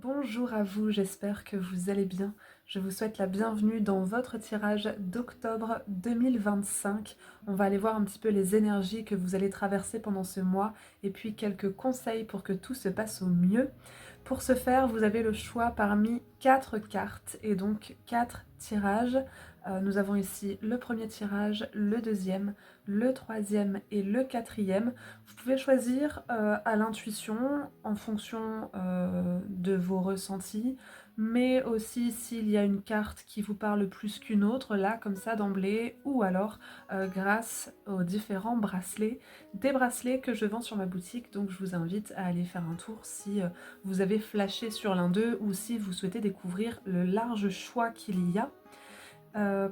Bonjour à vous, j'espère que vous allez bien. Je vous souhaite la bienvenue dans votre tirage d'octobre 2025. On va aller voir un petit peu les énergies que vous allez traverser pendant ce mois et puis quelques conseils pour que tout se passe au mieux. Pour ce faire, vous avez le choix parmi 4 cartes et donc 4 tirages. Nous avons ici le premier tirage, le deuxième, le troisième et le quatrième. Vous pouvez choisir à l'intuition en fonction de vos ressentis, mais aussi s'il y a une carte qui vous parle plus qu'une autre, là comme ça d'emblée, ou alors grâce aux différents bracelets, des bracelets que je vends sur ma boutique, donc je vous invite à aller faire un tour si vous avez flashé sur l'un d'eux ou si vous souhaitez découvrir le large choix qu'il y a.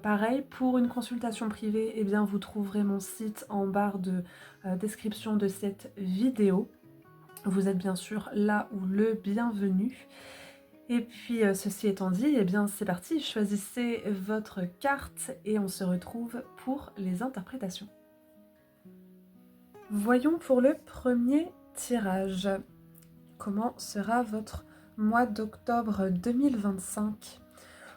Pareil, pour une consultation privée, eh bien, vous trouverez mon site en barre de description de cette vidéo. Vous êtes bien sûr là où le bienvenu. Et puis, ceci étant dit, eh bien, c'est parti, choisissez votre carte et on se retrouve pour les interprétations. Voyons pour le premier tirage. Comment sera votre mois d'octobre 2025 ?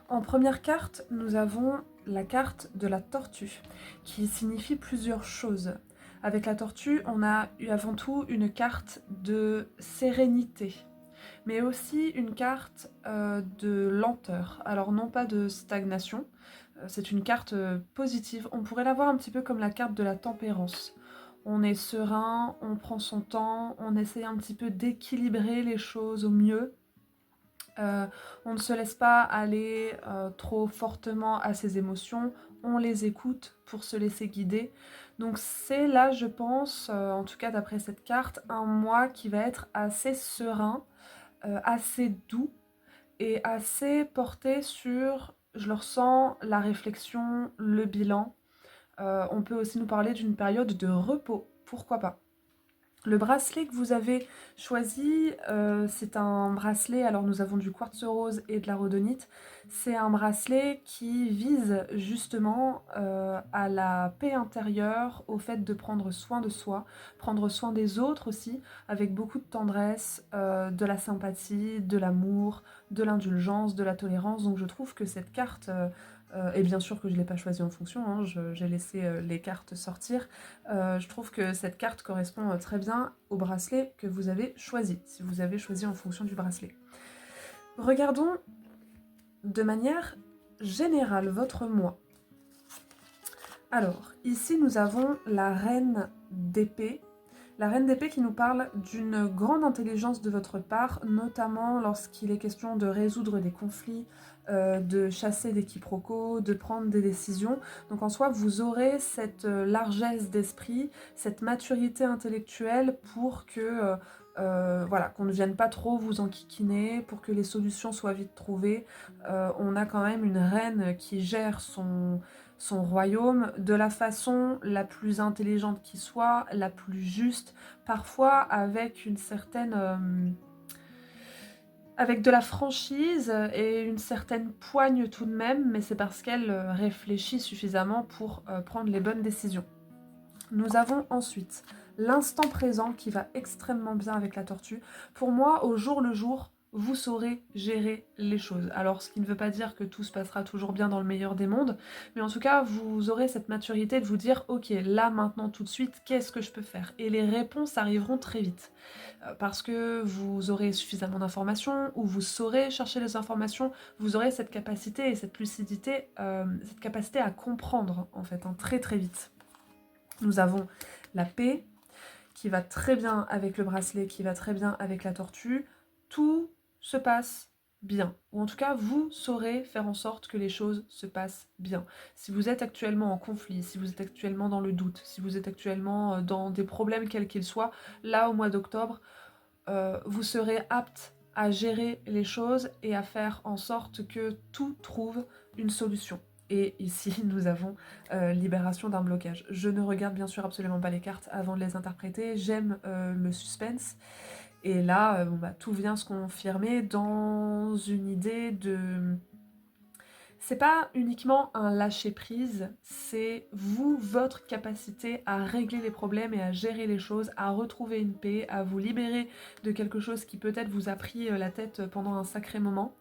En première carte, nous avons la carte de la tortue, qui signifie plusieurs choses. Avec la tortue, on a eu avant tout une carte de sérénité, mais aussi une carte de lenteur. Alors non pas de stagnation, c'est une carte positive. On pourrait la voir un petit peu comme la carte de la tempérance. On est serein, on prend son temps, on essaie un petit peu d'équilibrer les choses au mieux. On ne se laisse pas aller trop fortement à ses émotions, on les écoute pour se laisser guider. Donc c'est là, je pense, en tout cas d'après cette carte, un mois qui va être assez serein, assez doux et assez porté sur, je le ressens, la réflexion, le bilan. On peut aussi nous parler d'une période de repos, pourquoi pas. Le bracelet que vous avez choisi, c'est un bracelet, alors nous avons du quartz rose et de la rhodonite. C'est un bracelet qui vise justement à la paix intérieure, au fait de prendre soin de soi, prendre soin des autres aussi, avec beaucoup de tendresse, de la sympathie, de l'amour, de l'indulgence, de la tolérance. Donc je trouve que cette carte, et bien sûr que je ne l'ai pas choisie en fonction, hein, j'ai laissé les cartes sortir. Je trouve que cette carte correspond très bien au bracelet que vous avez choisi, si vous avez choisi en fonction du bracelet. Regardons de manière générale votre mois. Alors, ici nous avons la reine d'épée. La reine d'épée qui nous parle d'une grande intelligence de votre part, notamment lorsqu'il est question de résoudre des conflits, de chasser des quiproquos, de prendre des décisions. Donc en soi, vous aurez cette largesse d'esprit, cette maturité intellectuelle pour que voilà, qu'on ne vienne pas trop vous enquiquiner, pour que les solutions soient vite trouvées. On a quand même une reine qui gère son royaume de la façon la plus intelligente qui soit, la plus juste, parfois avec une certaine... avec de la franchise et une certaine poigne tout de même, mais c'est parce qu'elle réfléchit suffisamment pour prendre les bonnes décisions. Nous avons ensuite l'instant présent qui va extrêmement bien avec la tortue. Pour moi, au jour le jour, vous saurez gérer les choses. Alors, ce qui ne veut pas dire que tout se passera toujours bien dans le meilleur des mondes, mais en tout cas, vous aurez cette maturité de vous dire « Ok, là, maintenant, tout de suite, qu'est-ce que je peux faire ?» Et les réponses arriveront très vite. Parce que vous aurez suffisamment d'informations, ou vous saurez chercher les informations, vous aurez cette capacité et cette lucidité, cette capacité à comprendre, en fait, hein, très très vite. Nous avons la paix, qui va très bien avec le bracelet, qui va très bien avec la tortue. Tout se passe bien. Ou en tout cas, vous saurez faire en sorte que les choses se passent bien. Si vous êtes actuellement en conflit, si vous êtes actuellement dans le doute, si vous êtes actuellement dans des problèmes quels qu'ils soient, là, au mois d'octobre, vous serez apte à gérer les choses et à faire en sorte que tout trouve une solution. Et ici, nous avons libération d'un blocage. Je ne regarde bien sûr absolument pas les cartes avant de les interpréter. J'aime le suspense. Et là, tout vient se confirmer dans une idée C'est pas uniquement un lâcher-prise, c'est vous, votre capacité à régler les problèmes et à gérer les choses, à retrouver une paix, à vous libérer de quelque chose qui peut-être vous a pris la tête pendant un sacré moment.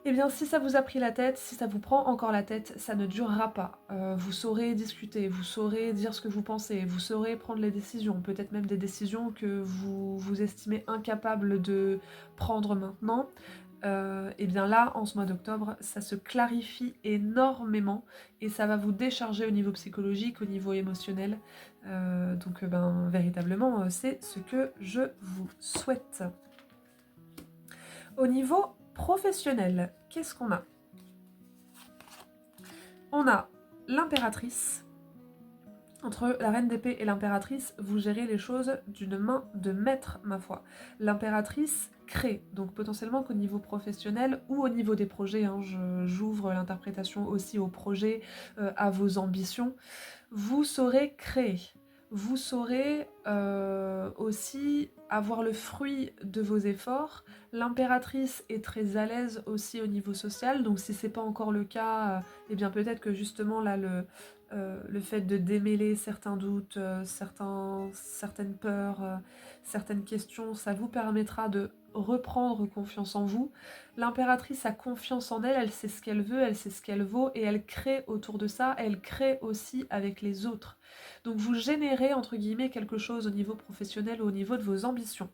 Eh bien, si ça vous a pris la tête, si ça vous prend encore la tête, ça ne durera pas. Vous saurez discuter, vous saurez dire ce que vous pensez, vous saurez prendre les décisions, peut-être même des décisions que vous estimez incapable de prendre maintenant. Et bien là, en ce mois d'octobre, ça se clarifie énormément et ça va vous décharger au niveau psychologique, au niveau émotionnel. Donc véritablement, c'est ce que je vous souhaite. Au niveau professionnel, qu'est-ce qu'on a? On a l'impératrice. Entre la reine d'épée et l'impératrice, vous gérez les choses d'une main de maître, ma foi. L'impératrice crée, donc potentiellement qu'au niveau professionnel ou au niveau des projets, hein, j'ouvre l'interprétation aussi aux projets, à vos ambitions, vous saurez créer. Vous saurez aussi avoir le fruit de vos efforts. L'impératrice est très à l'aise aussi au niveau social, donc si c'est pas encore le cas, eh bien peut-être que justement là le fait de démêler certains doutes, certaines peurs, certaines questions, ça vous permettra de reprendre confiance en vous. L'impératrice a confiance en elle, elle sait ce qu'elle veut, elle sait ce qu'elle vaut, et elle crée autour de ça, elle crée aussi avec les autres. Donc vous générez, entre guillemets, quelque chose au niveau professionnel ou au niveau de vos ambitions.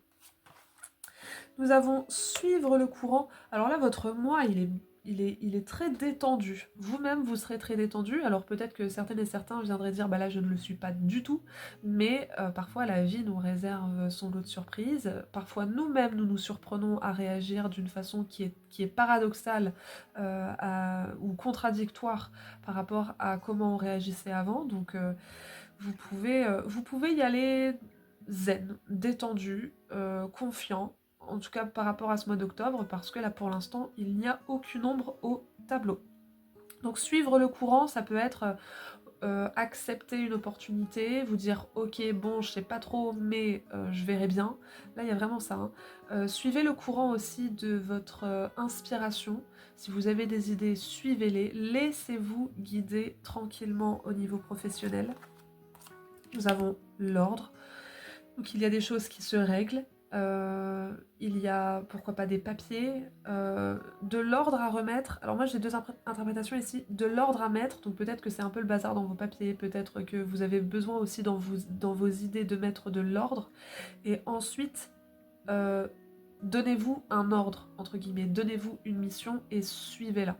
Nous avons suivre le courant. Alors là, votre moi, il est très détendu. Vous-même, vous serez très détendu. Alors peut-être que certaines et certains viendraient dire, bah là, je ne le suis pas du tout. Mais parfois, la vie nous réserve son lot de surprises. Parfois, nous-mêmes, nous nous surprenons à réagir d'une façon qui est paradoxale ou contradictoire par rapport à comment on réagissait avant. Donc, vous pouvez y aller zen, détendu, confiant, en tout cas par rapport à ce mois d'octobre, parce que là pour l'instant il n'y a aucune ombre au tableau. Donc suivre le courant, ça peut être accepter une opportunité, vous dire ok bon je sais pas trop mais je verrai bien. Là il y a vraiment ça. Hein. Suivez le courant aussi de votre inspiration. Si vous avez des idées, suivez-les. Laissez-vous guider tranquillement au niveau professionnel. Nous avons l'ordre. Donc il y a des choses qui se règlent. Il y a pourquoi pas des papiers, de l'ordre à remettre. Alors moi j'ai deux interprétations ici. De l'ordre à mettre, donc peut-être que c'est un peu le bazar dans vos papiers, peut-être que vous avez besoin aussi dans vos idées de mettre de l'ordre. Et ensuite, donnez-vous un ordre, entre guillemets, donnez-vous une mission et suivez-la.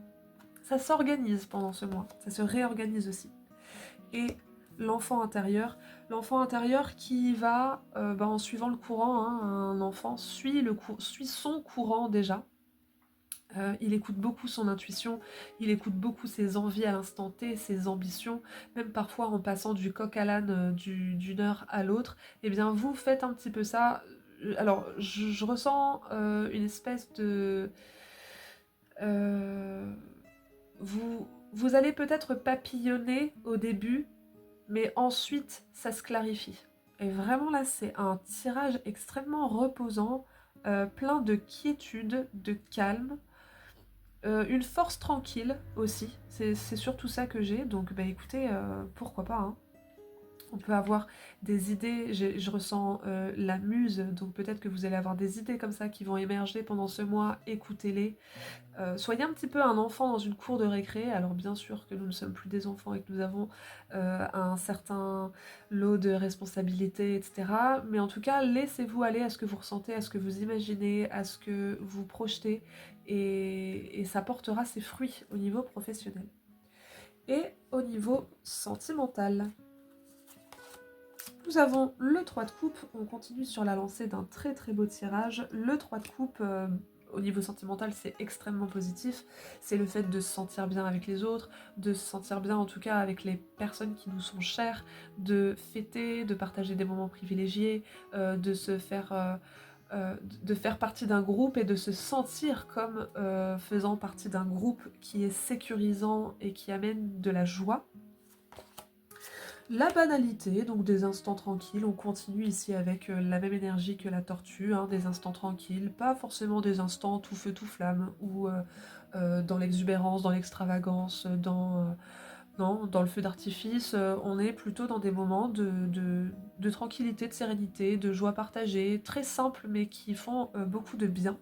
Ça s'organise pendant ce mois, ça se réorganise aussi. Et l'enfant intérieur qui va, en suivant le courant, hein, un enfant suit son courant déjà. Il écoute beaucoup son intuition, il écoute beaucoup ses envies à l'instant T, ses ambitions, même parfois en passant du coq à l'âne d'une heure à l'autre. Eh bien, vous faites un petit peu ça. Alors, je ressens une espèce de... vous allez peut-être papillonner au début, mais ensuite ça se clarifie. Et vraiment là c'est un tirage extrêmement reposant, plein de quiétude, de calme, une force tranquille aussi, c'est surtout ça que j'ai, donc bah écoutez, pourquoi pas, hein. On peut avoir des idées, je ressens la muse, donc peut-être que vous allez avoir des idées comme ça qui vont émerger pendant ce mois, écoutez-les. Soyez un petit peu un enfant dans une cour de récré. Alors bien sûr que nous ne sommes plus des enfants et que nous avons un certain lot de responsabilités, etc. Mais en tout cas, laissez-vous aller à ce que vous ressentez, à ce que vous imaginez, à ce que vous projetez, et ça portera ses fruits au niveau professionnel. Et au niveau sentimental, nous avons le 3 de coupe, on continue sur la lancée d'un très très beau tirage. Le 3 de coupe, au niveau sentimental, c'est extrêmement positif. C'est le fait de se sentir bien avec les autres, de se sentir bien en tout cas avec les personnes qui nous sont chères, de fêter, de partager des moments privilégiés, de faire partie d'un groupe et de se sentir comme faisant partie d'un groupe qui est sécurisant et qui amène de la joie. La banalité, donc des instants tranquilles, on continue ici avec la même énergie que la tortue, hein, des instants tranquilles, pas forcément des instants tout feu tout flamme, ou dans l'exubérance, dans l'extravagance, non, dans le feu d'artifice, on est plutôt dans des moments de tranquillité, de sérénité, de joie partagée, très simples mais qui font beaucoup de bien.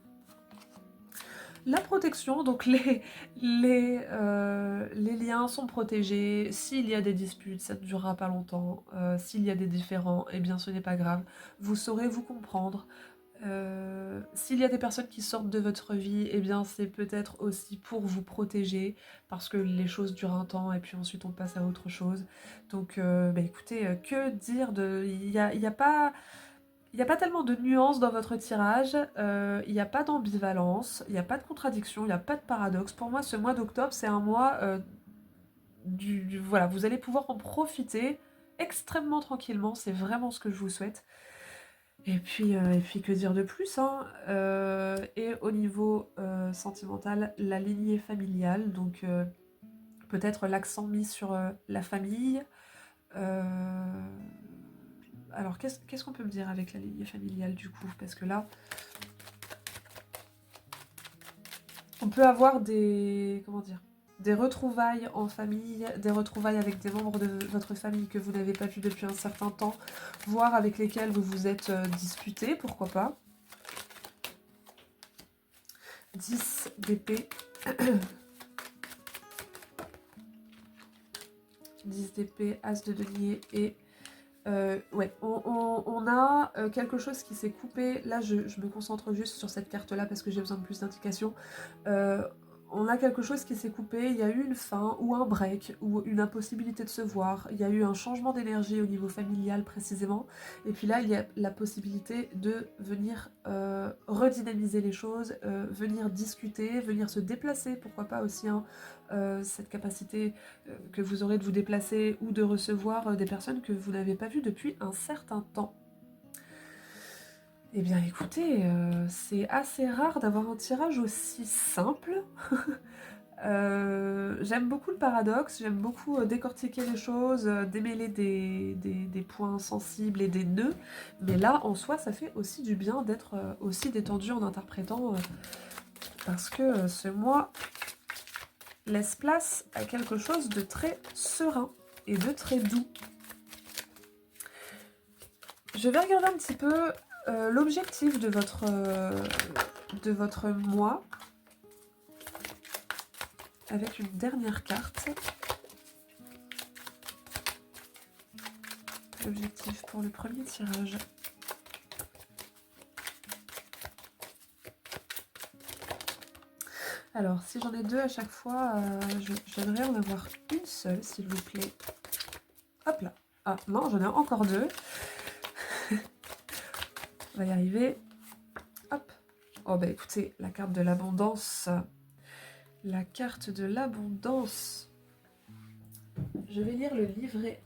La protection, donc les liens sont protégés. S'il y a des disputes, ça ne durera pas longtemps. S'il y a des différends, eh bien ce n'est pas grave. Vous saurez vous comprendre. S'il y a des personnes qui sortent de votre vie, eh bien c'est peut-être aussi pour vous protéger, parce que les choses durent un temps et puis ensuite on passe à autre chose. Donc bah écoutez, que dire de... Il y a pas... Il n'y a pas tellement de nuances dans votre tirage, il n'y a pas d'ambivalence, il n'y a pas de contradiction, il n'y a pas de paradoxe. Pour moi, ce mois d'octobre, c'est un mois voilà, vous allez pouvoir en profiter extrêmement tranquillement, c'est vraiment ce que je vous souhaite. Et puis que dire de plus, hein. Et au niveau sentimental, la lignée familiale, donc peut-être l'accent mis sur la famille. Euh, Alors, qu'est-ce qu'on peut me dire avec la lignée familiale du coup? Parce que là, on peut avoir des... Comment dire? Des retrouvailles en famille, des retrouvailles avec des membres de votre famille que vous n'avez pas vu depuis un certain temps, voire avec lesquels vous vous êtes disputés, pourquoi pas. 10 d'épée. 10 d'épée, as de denier et... ouais, on a quelque chose qui s'est coupé. Là, je me concentre juste sur cette carte-là parce que j'ai besoin de plus d'indications. Euh, on a quelque chose qui s'est coupé, il y a eu une fin, ou un break, ou une impossibilité de se voir. Il y a eu un changement d'énergie au niveau familial précisément. Et puis là, il y a la possibilité de venir redynamiser les choses, venir discuter, venir se déplacer, pourquoi pas aussi, hein, cette capacité que vous aurez de vous déplacer ou de recevoir des personnes que vous n'avez pas vues depuis un certain temps. Eh bien écoutez, c'est assez rare d'avoir un tirage aussi simple. J'aime beaucoup le paradoxe, j'aime beaucoup décortiquer les choses, démêler des points sensibles et des nœuds, mais là en soi ça fait aussi du bien d'être aussi détendu en interprétant, parce que ce mois laisse place à quelque chose de très serein et de très doux. Je vais regarder un petit peu l'objectif de votre mois avec une dernière carte. L'objectif pour le premier tirage. Alors, si j'en ai deux à chaque fois, j'aimerais en avoir une seule, s'il vous plaît. Hop là. Ah, non, j'en ai encore deux. On va y arriver. Hop. Oh, bah écoutez, la carte de l'abondance. La carte de l'abondance. Je vais lire le livret.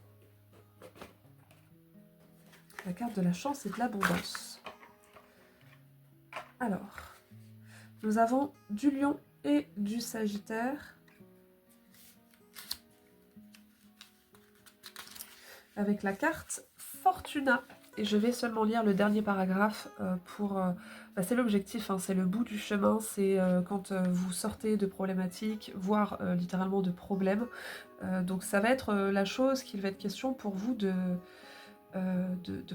La carte de la chance et de l'abondance. Alors, nous avons du lion et du sagittaire. Avec la carte Fortuna. Et je vais seulement lire le dernier paragraphe pour... c'est l'objectif, hein, c'est le bout du chemin, c'est quand vous sortez de problématiques, voire littéralement de problèmes. Donc ça va être la chose qu'il va être question pour vous de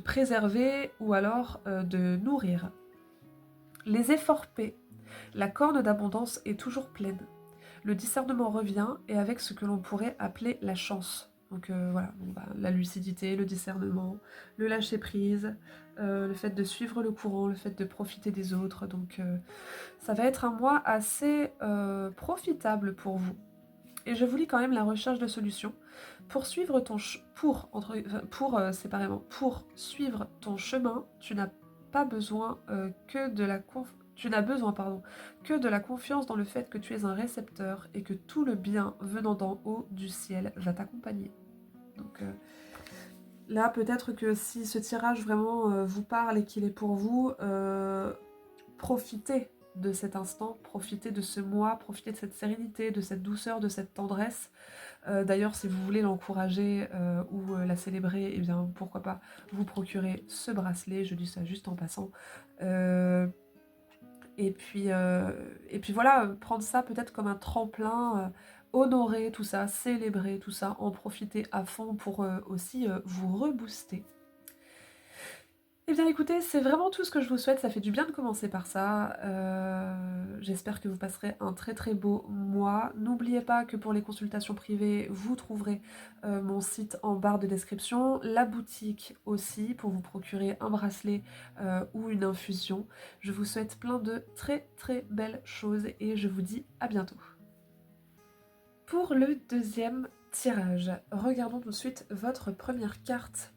préserver ou alors de nourrir. Les efforts paient. La corne d'abondance est toujours pleine. Le discernement revient et avec ce que l'on pourrait appeler la chance. Donc voilà, bon, bah, la lucidité, le discernement, le lâcher-prise, le fait de suivre le courant, le fait de profiter des autres. Donc ça va être un mois assez profitable pour vous. Et je vous lis quand même la recherche de solutions. Pour suivre ton pour suivre ton chemin, tu n'as pas besoin que de la tu n'as besoin que de la confiance dans le fait que tu es un récepteur et que tout le bien venant d'en haut du ciel va t'accompagner. Donc là, peut-être que si ce tirage vraiment vous parle et qu'il est pour vous, profitez de cet instant, profitez de ce mois, profitez de cette sérénité, de cette douceur, de cette tendresse. D'ailleurs, si vous voulez l'encourager ou la célébrer, eh bien pourquoi pas vous procurer ce bracelet, je dis ça juste en passant. Euh, et puis, euh, et puis voilà, prendre ça peut-être comme un tremplin, honorer tout ça, célébrer tout ça, en profiter à fond pour aussi vous rebooster. Eh bien écoutez, c'est vraiment tout ce que je vous souhaite, ça fait du bien de commencer par ça. J'espère que vous passerez un très très beau mois. N'oubliez pas que pour les consultations privées, vous trouverez mon site en barre de description, la boutique aussi pour vous procurer un bracelet ou une infusion. Je vous souhaite plein de très très belles choses et je vous dis à bientôt. Pour le deuxième tirage, regardons tout de suite votre première carte.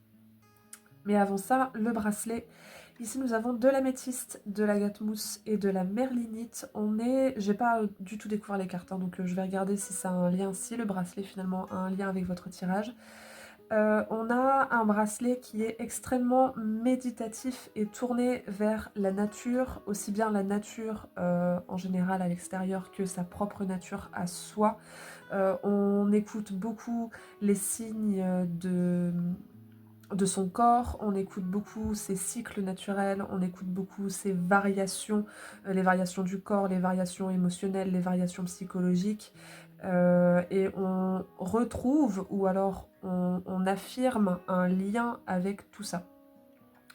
Mais avant ça, le bracelet. Ici, nous avons de l'améthyste, de l'agate mousse et de la merlinite. J'ai pas du tout découvert les cartes, hein, donc je vais regarder si ça a un lien, si le bracelet finalement a un lien avec votre tirage. On a un bracelet qui est extrêmement méditatif et tourné vers la nature, aussi bien la nature en général à l'extérieur que sa propre nature à soi. On écoute beaucoup les signes de son corps, on écoute beaucoup ses cycles naturels, on écoute beaucoup ses variations, les variations du corps, les variations émotionnelles, les variations psychologiques, et on retrouve ou alors on affirme un lien avec tout ça.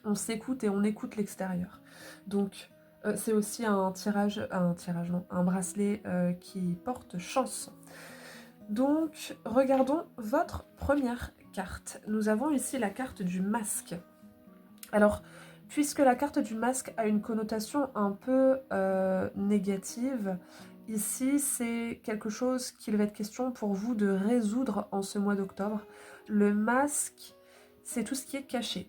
On s'écoute et on écoute l'extérieur. Donc c'est aussi un bracelet qui porte chance. Donc, regardons votre première carte. Nous avons ici la carte du masque. Alors, puisque la carte du masque a une connotation un peu négative, ici c'est quelque chose qu'il va être question pour vous de résoudre en ce mois d'octobre. Le masque, c'est tout ce qui est caché.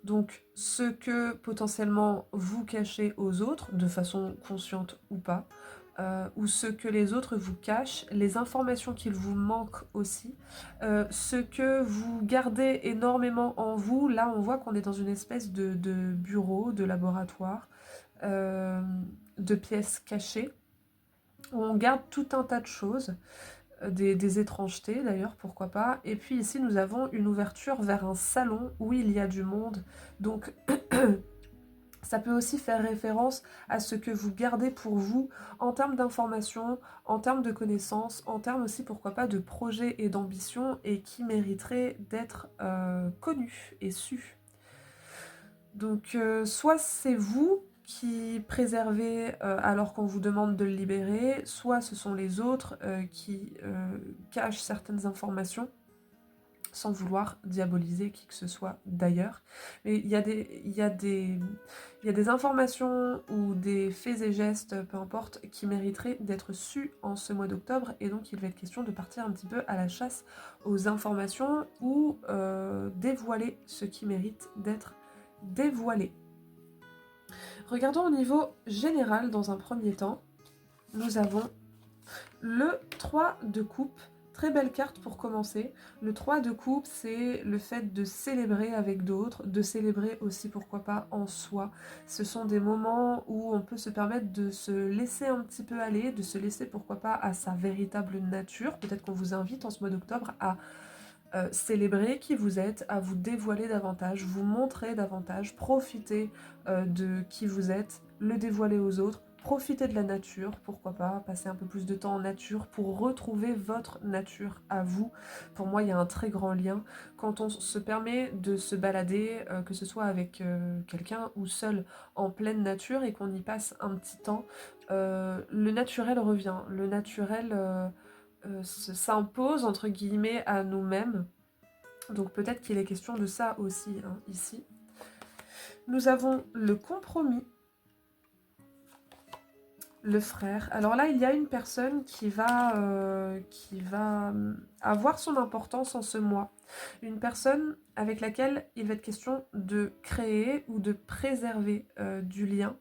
Donc, ce que potentiellement vous cachez aux autres, de façon consciente ou pas, ou ce que les autres vous cachent, les informations qu'il vous manque aussi, ce que vous gardez énormément en vous. Là, on voit qu'on est dans une espèce de bureau, de laboratoire, euh, de pièces cachées, où on garde tout un tas de choses. Des étrangetés d'ailleurs, pourquoi pas. Et puis ici, nous avons une ouverture vers un salon où il y a du monde. Donc, ça peut aussi faire référence à ce que vous gardez pour vous en termes d'informations, en termes de connaissances, en termes aussi, pourquoi pas, de projets et d'ambitions et qui mériteraient d'être connus et sus. Donc, soit c'est vous qui préservez alors qu'on vous demande de le libérer, soit ce sont les autres qui cachent certaines informations sans vouloir diaboliser qui que ce soit d'ailleurs. Mais il y a des informations ou des faits et gestes, peu importe, qui mériteraient d'être sus en ce mois d'octobre, et donc il va être question de partir un petit peu à la chasse aux informations ou dévoiler ce qui mérite d'être dévoilé. Regardons au niveau général dans un premier temps. Nous avons le 3 de coupe. Très belle carte pour commencer. Le 3 de coupe, c'est le fait de célébrer avec d'autres, de célébrer aussi, pourquoi pas, en soi. Ce sont des moments où on peut se permettre de se laisser un petit peu aller, de se laisser, pourquoi pas, à sa véritable nature. Peut-être qu'on vous invite en ce mois d'octobre à célébrer qui vous êtes, à vous dévoiler davantage, vous montrer davantage, profiter de qui vous êtes, le dévoiler aux autres, profiter de la nature, pourquoi pas, passer un peu plus de temps en nature pour retrouver votre nature à vous. Pour moi, il y a un très grand lien. Quand on se permet de se balader, que ce soit avec quelqu'un ou seul en pleine nature et qu'on y passe un petit temps, le naturel revient. Le naturel s'impose entre guillemets à nous-mêmes. Donc peut-être qu'il est question de ça aussi hein, ici. Nous avons le compromis, le frère. Alors là, il y a une personne qui va avoir son importance en ce mois. Une personne avec laquelle il va être question de créer ou de préserver du lien.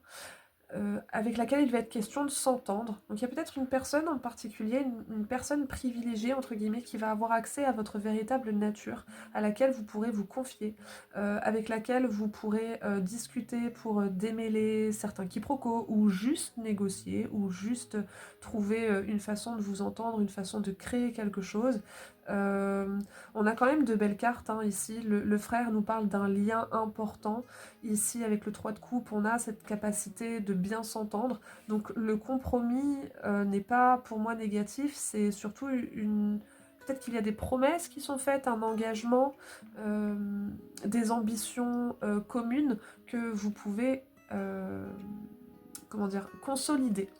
avec laquelle il va être question de s'entendre. Donc il y a peut-être une personne en particulier, une personne privilégiée, entre guillemets, qui va avoir accès à votre véritable nature, à laquelle vous pourrez vous confier, avec laquelle vous pourrez discuter pour démêler certains quiproquos, ou juste négocier, ou juste trouver une façon de vous entendre, une façon de créer quelque chose. Euh, on a quand même de belles cartes hein, ici. Le frère nous parle d'un lien important. Ici, avec le 3 de coupe, on a cette capacité de bien s'entendre. Donc le compromis n'est pas pour moi négatif, c'est surtout une... Peut-être qu'il y a des promesses qui sont faites, un engagement, des ambitions communes que vous pouvez, comment dire, consolider.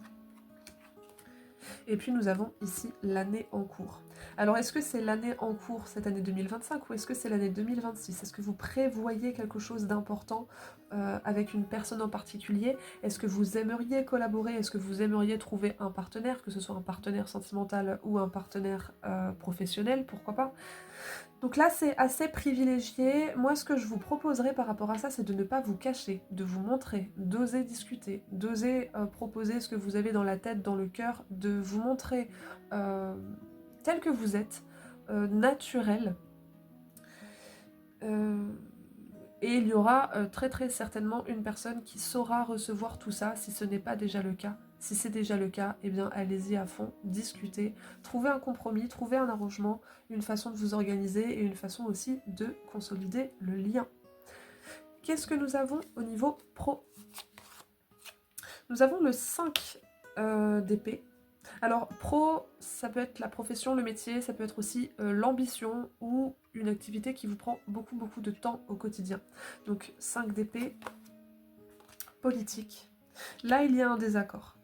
Et puis nous avons ici l'année en cours. Alors est-ce que c'est l'année en cours, cette année 2025, ou est-ce que c'est l'année 2026? Est-ce que vous prévoyez quelque chose d'important avec une personne en particulier? Est-ce que vous aimeriez collaborer? Est-ce que vous aimeriez trouver un partenaire, que ce soit un partenaire sentimental ou un partenaire professionnel, pourquoi pas? Donc là, c'est assez privilégié. Moi, ce que je vous proposerais par rapport à ça, c'est de ne pas vous cacher, de vous montrer, d'oser discuter, d'oser proposer ce que vous avez dans la tête, dans le cœur, de vous montrer tel que vous êtes, naturel. Et il y aura très très certainement une personne qui saura recevoir tout ça, si ce n'est pas déjà le cas. Si c'est déjà le cas, eh bien allez-y à fond, discutez, trouvez un compromis, trouvez un arrangement, une façon de vous organiser et une façon aussi de consolider le lien. Qu'est-ce que nous avons au niveau pro? Nous avons le 5 d'épée. Alors, pro, ça peut être la profession, le métier, ça peut être aussi l'ambition ou une activité qui vous prend beaucoup, beaucoup de temps au quotidien. Donc, 5 d'épée, politique. Là, il y a un désaccord.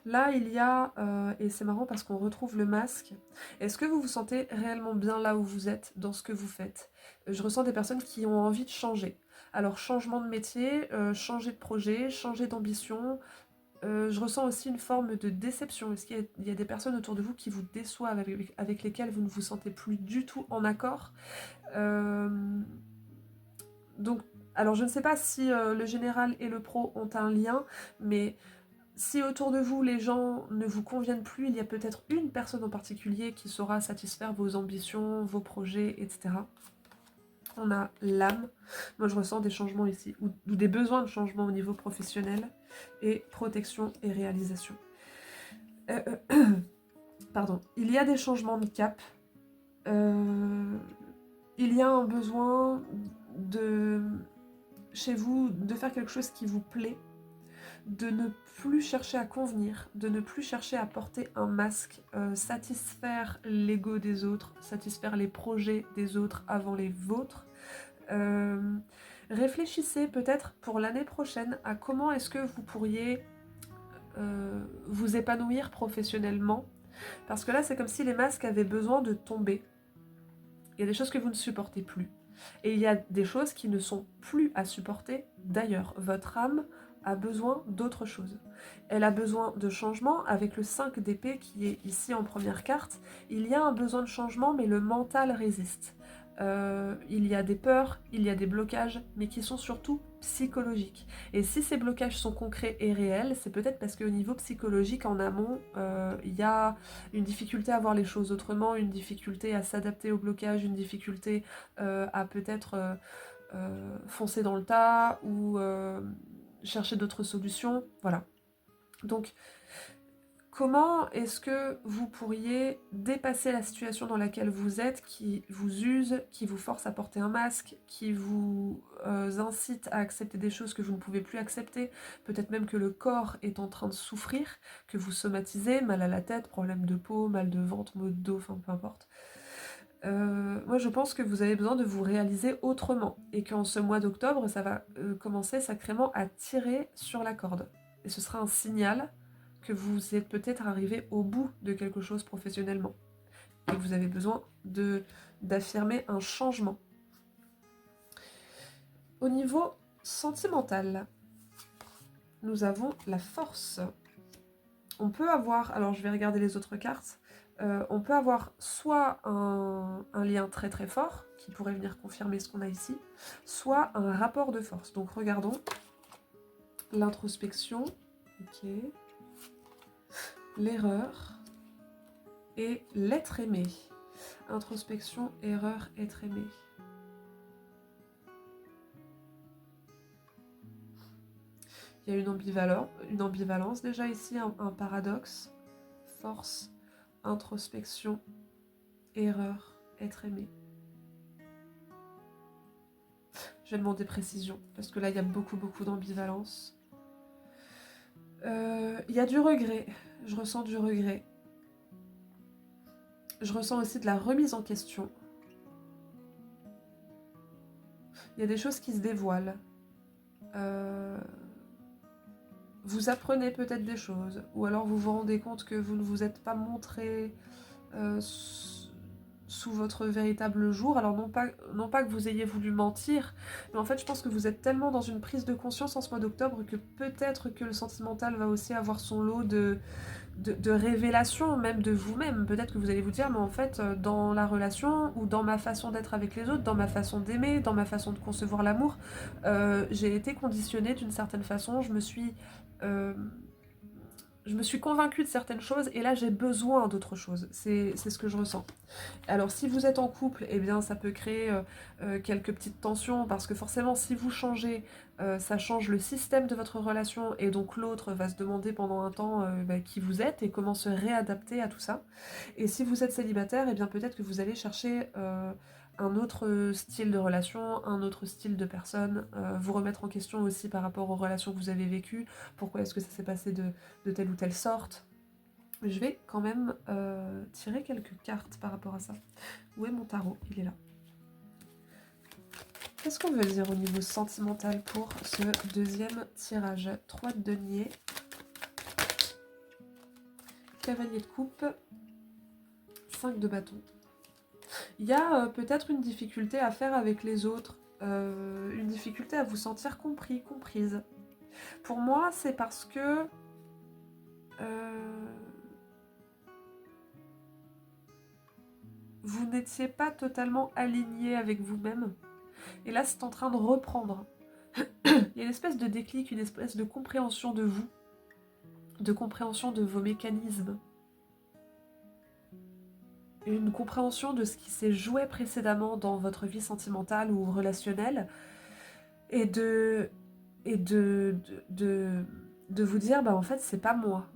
Là, il y a, et c'est marrant parce qu'on retrouve le masque, est-ce que vous vous sentez réellement bien là où vous êtes, dans ce que vous faites? Je ressens des personnes qui ont envie de changer. Alors, changement de métier, changer de projet, changer d'ambition. Je ressens aussi une forme de déception. Est-ce qu'il y a des personnes autour de vous qui vous déçoivent, avec lesquelles vous ne vous sentez plus du tout en accord? Donc, alors je ne sais pas si le général et le pro ont un lien, mais si autour de vous les gens ne vous conviennent plus, il y a peut-être une personne en particulier qui saura satisfaire vos ambitions, vos projets, etc. On a l'âme. Moi je ressens des changements ici, ou des besoins de changement au niveau professionnel, et protection et réalisation. Pardon. Il y a des changements de cap. Il y a un besoin de, chez vous, de faire quelque chose qui vous plaît, de ne plus chercher à convenir, de ne plus chercher à porter un masque, satisfaire l'ego des autres, satisfaire les projets des autres avant les vôtres. Réfléchissez peut-être pour l'année prochaine à comment est-ce que vous pourriez vous épanouir professionnellement, parce que là c'est comme si les masques avaient besoin de tomber. Il y a des choses que vous ne supportez plus. Et il y a des choses qui ne sont plus à supporter d'ailleurs. Votre âme a besoin d'autre chose. Elle a besoin de changement avec le 5 d'épée qui est ici en première carte. Il y a un besoin de changement mais le mental résiste. Il y a des peurs, il y a des blocages, mais qui sont surtout psychologiques. Et si ces blocages sont concrets et réels, c'est peut-être parce qu'au niveau psychologique, en amont, il y a une difficulté à voir les choses autrement, une difficulté à s'adapter au blocage, une difficulté à peut-être foncer dans le tas ou chercher d'autres solutions. Voilà. Donc, comment est-ce que vous pourriez dépasser la situation dans laquelle vous êtes, qui vous use, qui vous force à porter un masque, qui vous incite à accepter des choses que vous ne pouvez plus accepter, peut-être même que le corps est en train de souffrir, que vous somatisez, mal à la tête, problème de peau, mal de ventre, maux de dos, enfin peu importe. Moi je pense que vous avez besoin de vous réaliser autrement et qu'en ce mois d'octobre ça va commencer sacrément à tirer sur la corde. Et ce sera un signal que vous êtes peut-être arrivé au bout de quelque chose professionnellement et que vous avez besoin d'affirmer un changement. Au niveau sentimental, nous avons la force. On peut avoir, alors je vais regarder les autres cartes, on peut avoir soit un lien très très fort, qui pourrait venir confirmer ce qu'on a ici, soit un rapport de force. Donc regardons l'introspection, Ok. L'erreur et l'être aimé. Introspection, erreur, être aimé. Il y a une ambivalence déjà ici, un paradoxe. Force, introspection, erreur, être aimé. Je vais demander précision, parce que là, il y a beaucoup d'ambivalence. Il y a du regret. Je ressens du regret. Je ressens aussi de la remise en question. Il y a des choses qui se dévoilent. Vous apprenez peut-être des choses, ou alors vous vous rendez compte que vous ne vous êtes pas montré sous votre véritable jour. Alors non pas que vous ayez voulu mentir, mais en fait je pense que vous êtes tellement dans une prise de conscience en ce mois d'octobre que peut-être que le sentimental va aussi avoir son lot de révélation, même de vous-même. Peut-être que vous allez vous dire, mais en fait, dans la relation, ou dans ma façon d'être avec les autres, dans ma façon d'aimer, dans ma façon de concevoir l'amour, j'ai été conditionnée d'une certaine façon, je me suis convaincue de certaines choses, et là j'ai besoin d'autre chose. C'est ce que je ressens. Alors si vous êtes en couple, eh bien ça peut créer quelques petites tensions, parce que forcément si vous changez, ça change le système de votre relation, et donc l'autre va se demander pendant un temps qui vous êtes et comment se réadapter à tout ça. Et si vous êtes célibataire, eh bien peut-être que vous allez chercher un autre style de relation, un autre style de personne, vous remettre en question aussi par rapport aux relations que vous avez vécues, pourquoi est-ce que ça s'est passé de telle ou telle sorte. Je vais quand même tirer quelques cartes par rapport à ça. Où est mon tarot? Il est là. Qu'est-ce qu'on veut dire au niveau sentimental pour ce deuxième tirage? 3 de denier, cavalier de coupe, 5 de bâton. Il y a peut-être une difficulté à faire avec les autres, une difficulté à vous sentir compris, comprise. Pour moi, c'est parce que vous n'étiez pas totalement aligné avec vous-même. Et là, c'est en train de reprendre. Il y a une espèce de déclic, une espèce de compréhension de vous, de compréhension de vos mécanismes, une compréhension de ce qui s'est joué précédemment dans votre vie sentimentale ou relationnelle, et de vous dire, bah en fait, c'est pas moi,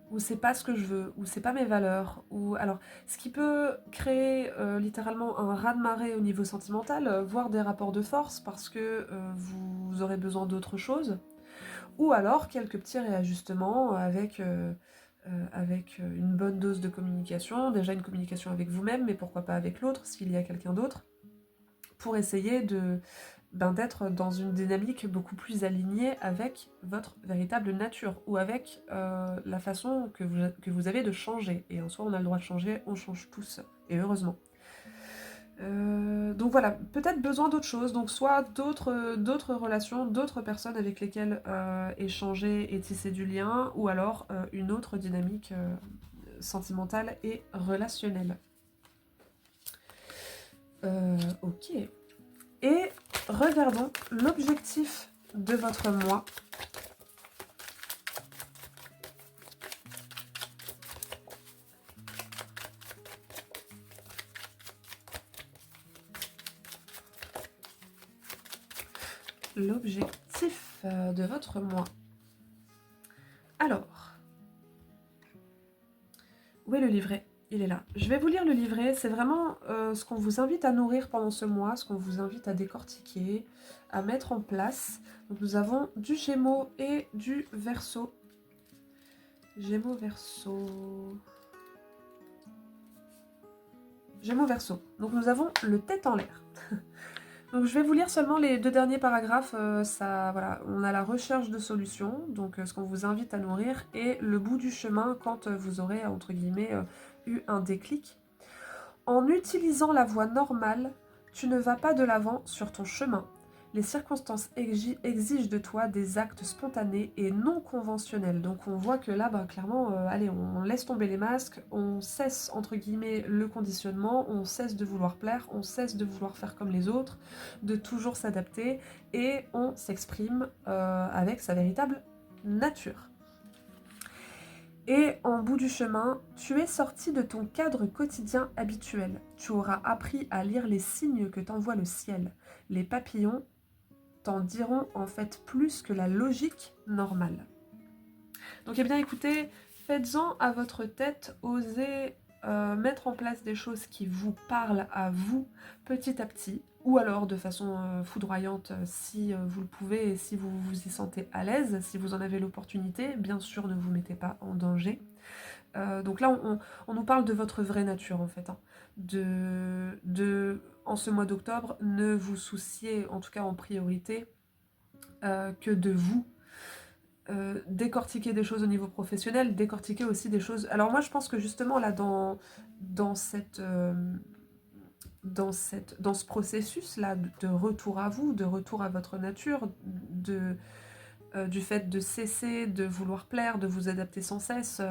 ou c'est pas ce que je veux, ou c'est pas mes valeurs, ou alors ce qui peut créer littéralement un raz-de-marée au niveau sentimental, voire des rapports de force parce que vous aurez besoin d'autre chose, ou alors quelques petits réajustements avec une bonne dose de communication, déjà une communication avec vous-même, mais pourquoi pas avec l'autre s'il y a quelqu'un d'autre, pour essayer d'être dans une dynamique beaucoup plus alignée avec votre véritable nature, ou avec la façon que vous avez de changer. Et en soi, on a le droit de changer, on change tous, et heureusement. Donc voilà, peut-être besoin d'autre chose, donc soit d'autres relations, d'autres personnes avec lesquelles échanger et tisser du lien, ou alors une autre dynamique sentimentale et relationnelle. Ok. Et regardons l'objectif de votre mois. L'objectif de votre mois. Alors, où est le livret? Il est là. Je vais vous lire le livret. C'est vraiment ce qu'on vous invite à nourrir pendant ce mois, ce qu'on vous invite à décortiquer, à mettre en place. Donc nous avons du Gémeaux et du Verseau. Gémeaux, Verseau. Gémeaux, Verseau. Donc nous avons le tête en l'air. Donc je vais vous lire seulement les 2 derniers paragraphes. Voilà, on a la recherche de solutions, donc ce qu'on vous invite à nourrir, et le bout du chemin quand vous aurez, entre guillemets, eu un déclic. En utilisant la voie normale, tu ne vas pas de l'avant sur ton chemin. Les circonstances exigent de toi des actes spontanés et non conventionnels. Donc on voit que là, clairement, allez, on laisse tomber les masques, on cesse, entre guillemets, le conditionnement, on cesse de vouloir plaire, on cesse de vouloir faire comme les autres, de toujours s'adapter, et on s'exprime avec sa véritable nature. Et en bout du chemin, tu es sorti de ton cadre quotidien habituel. Tu auras appris à lire les signes que t'envoie le ciel. Les papillons t'en diront en fait plus que la logique normale. Donc eh bien écoutez, faites-en à votre tête, osez mettre en place des choses qui vous parlent à vous petit à petit, ou alors de façon foudroyante si vous le pouvez et si vous vous y sentez à l'aise, si vous en avez l'opportunité, bien sûr ne vous mettez pas en danger. Donc là on nous parle de votre vraie nature en fait, hein. En ce mois d'octobre, ne vous souciez en tout cas en priorité que de vous. Décortiquer des choses au niveau professionnel, décortiquer aussi des choses... Alors moi je pense que justement là dans ce processus-là de retour à vous, de retour à votre nature, du fait de cesser de vouloir plaire, de vous adapter sans cesse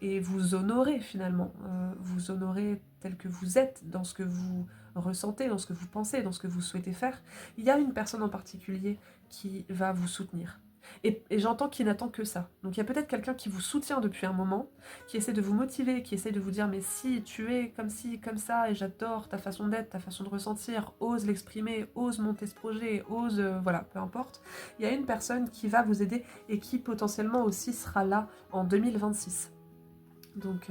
et vous honorer finalement, vous honorer tel que vous êtes, dans ce que vous ressentez, dans ce que vous pensez, dans ce que vous souhaitez faire, il y a une personne en particulier qui va vous soutenir. Et j'entends qu'il n'attend que ça. Donc il y a peut-être quelqu'un qui vous soutient depuis un moment, qui essaie de vous motiver, qui essaie de vous dire mais si tu es comme ci, comme ça, et j'adore ta façon d'être, ta façon de ressentir, ose l'exprimer, ose monter ce projet, ose, voilà, peu importe. Il y a une personne qui va vous aider et qui potentiellement aussi sera là en 2026. Donc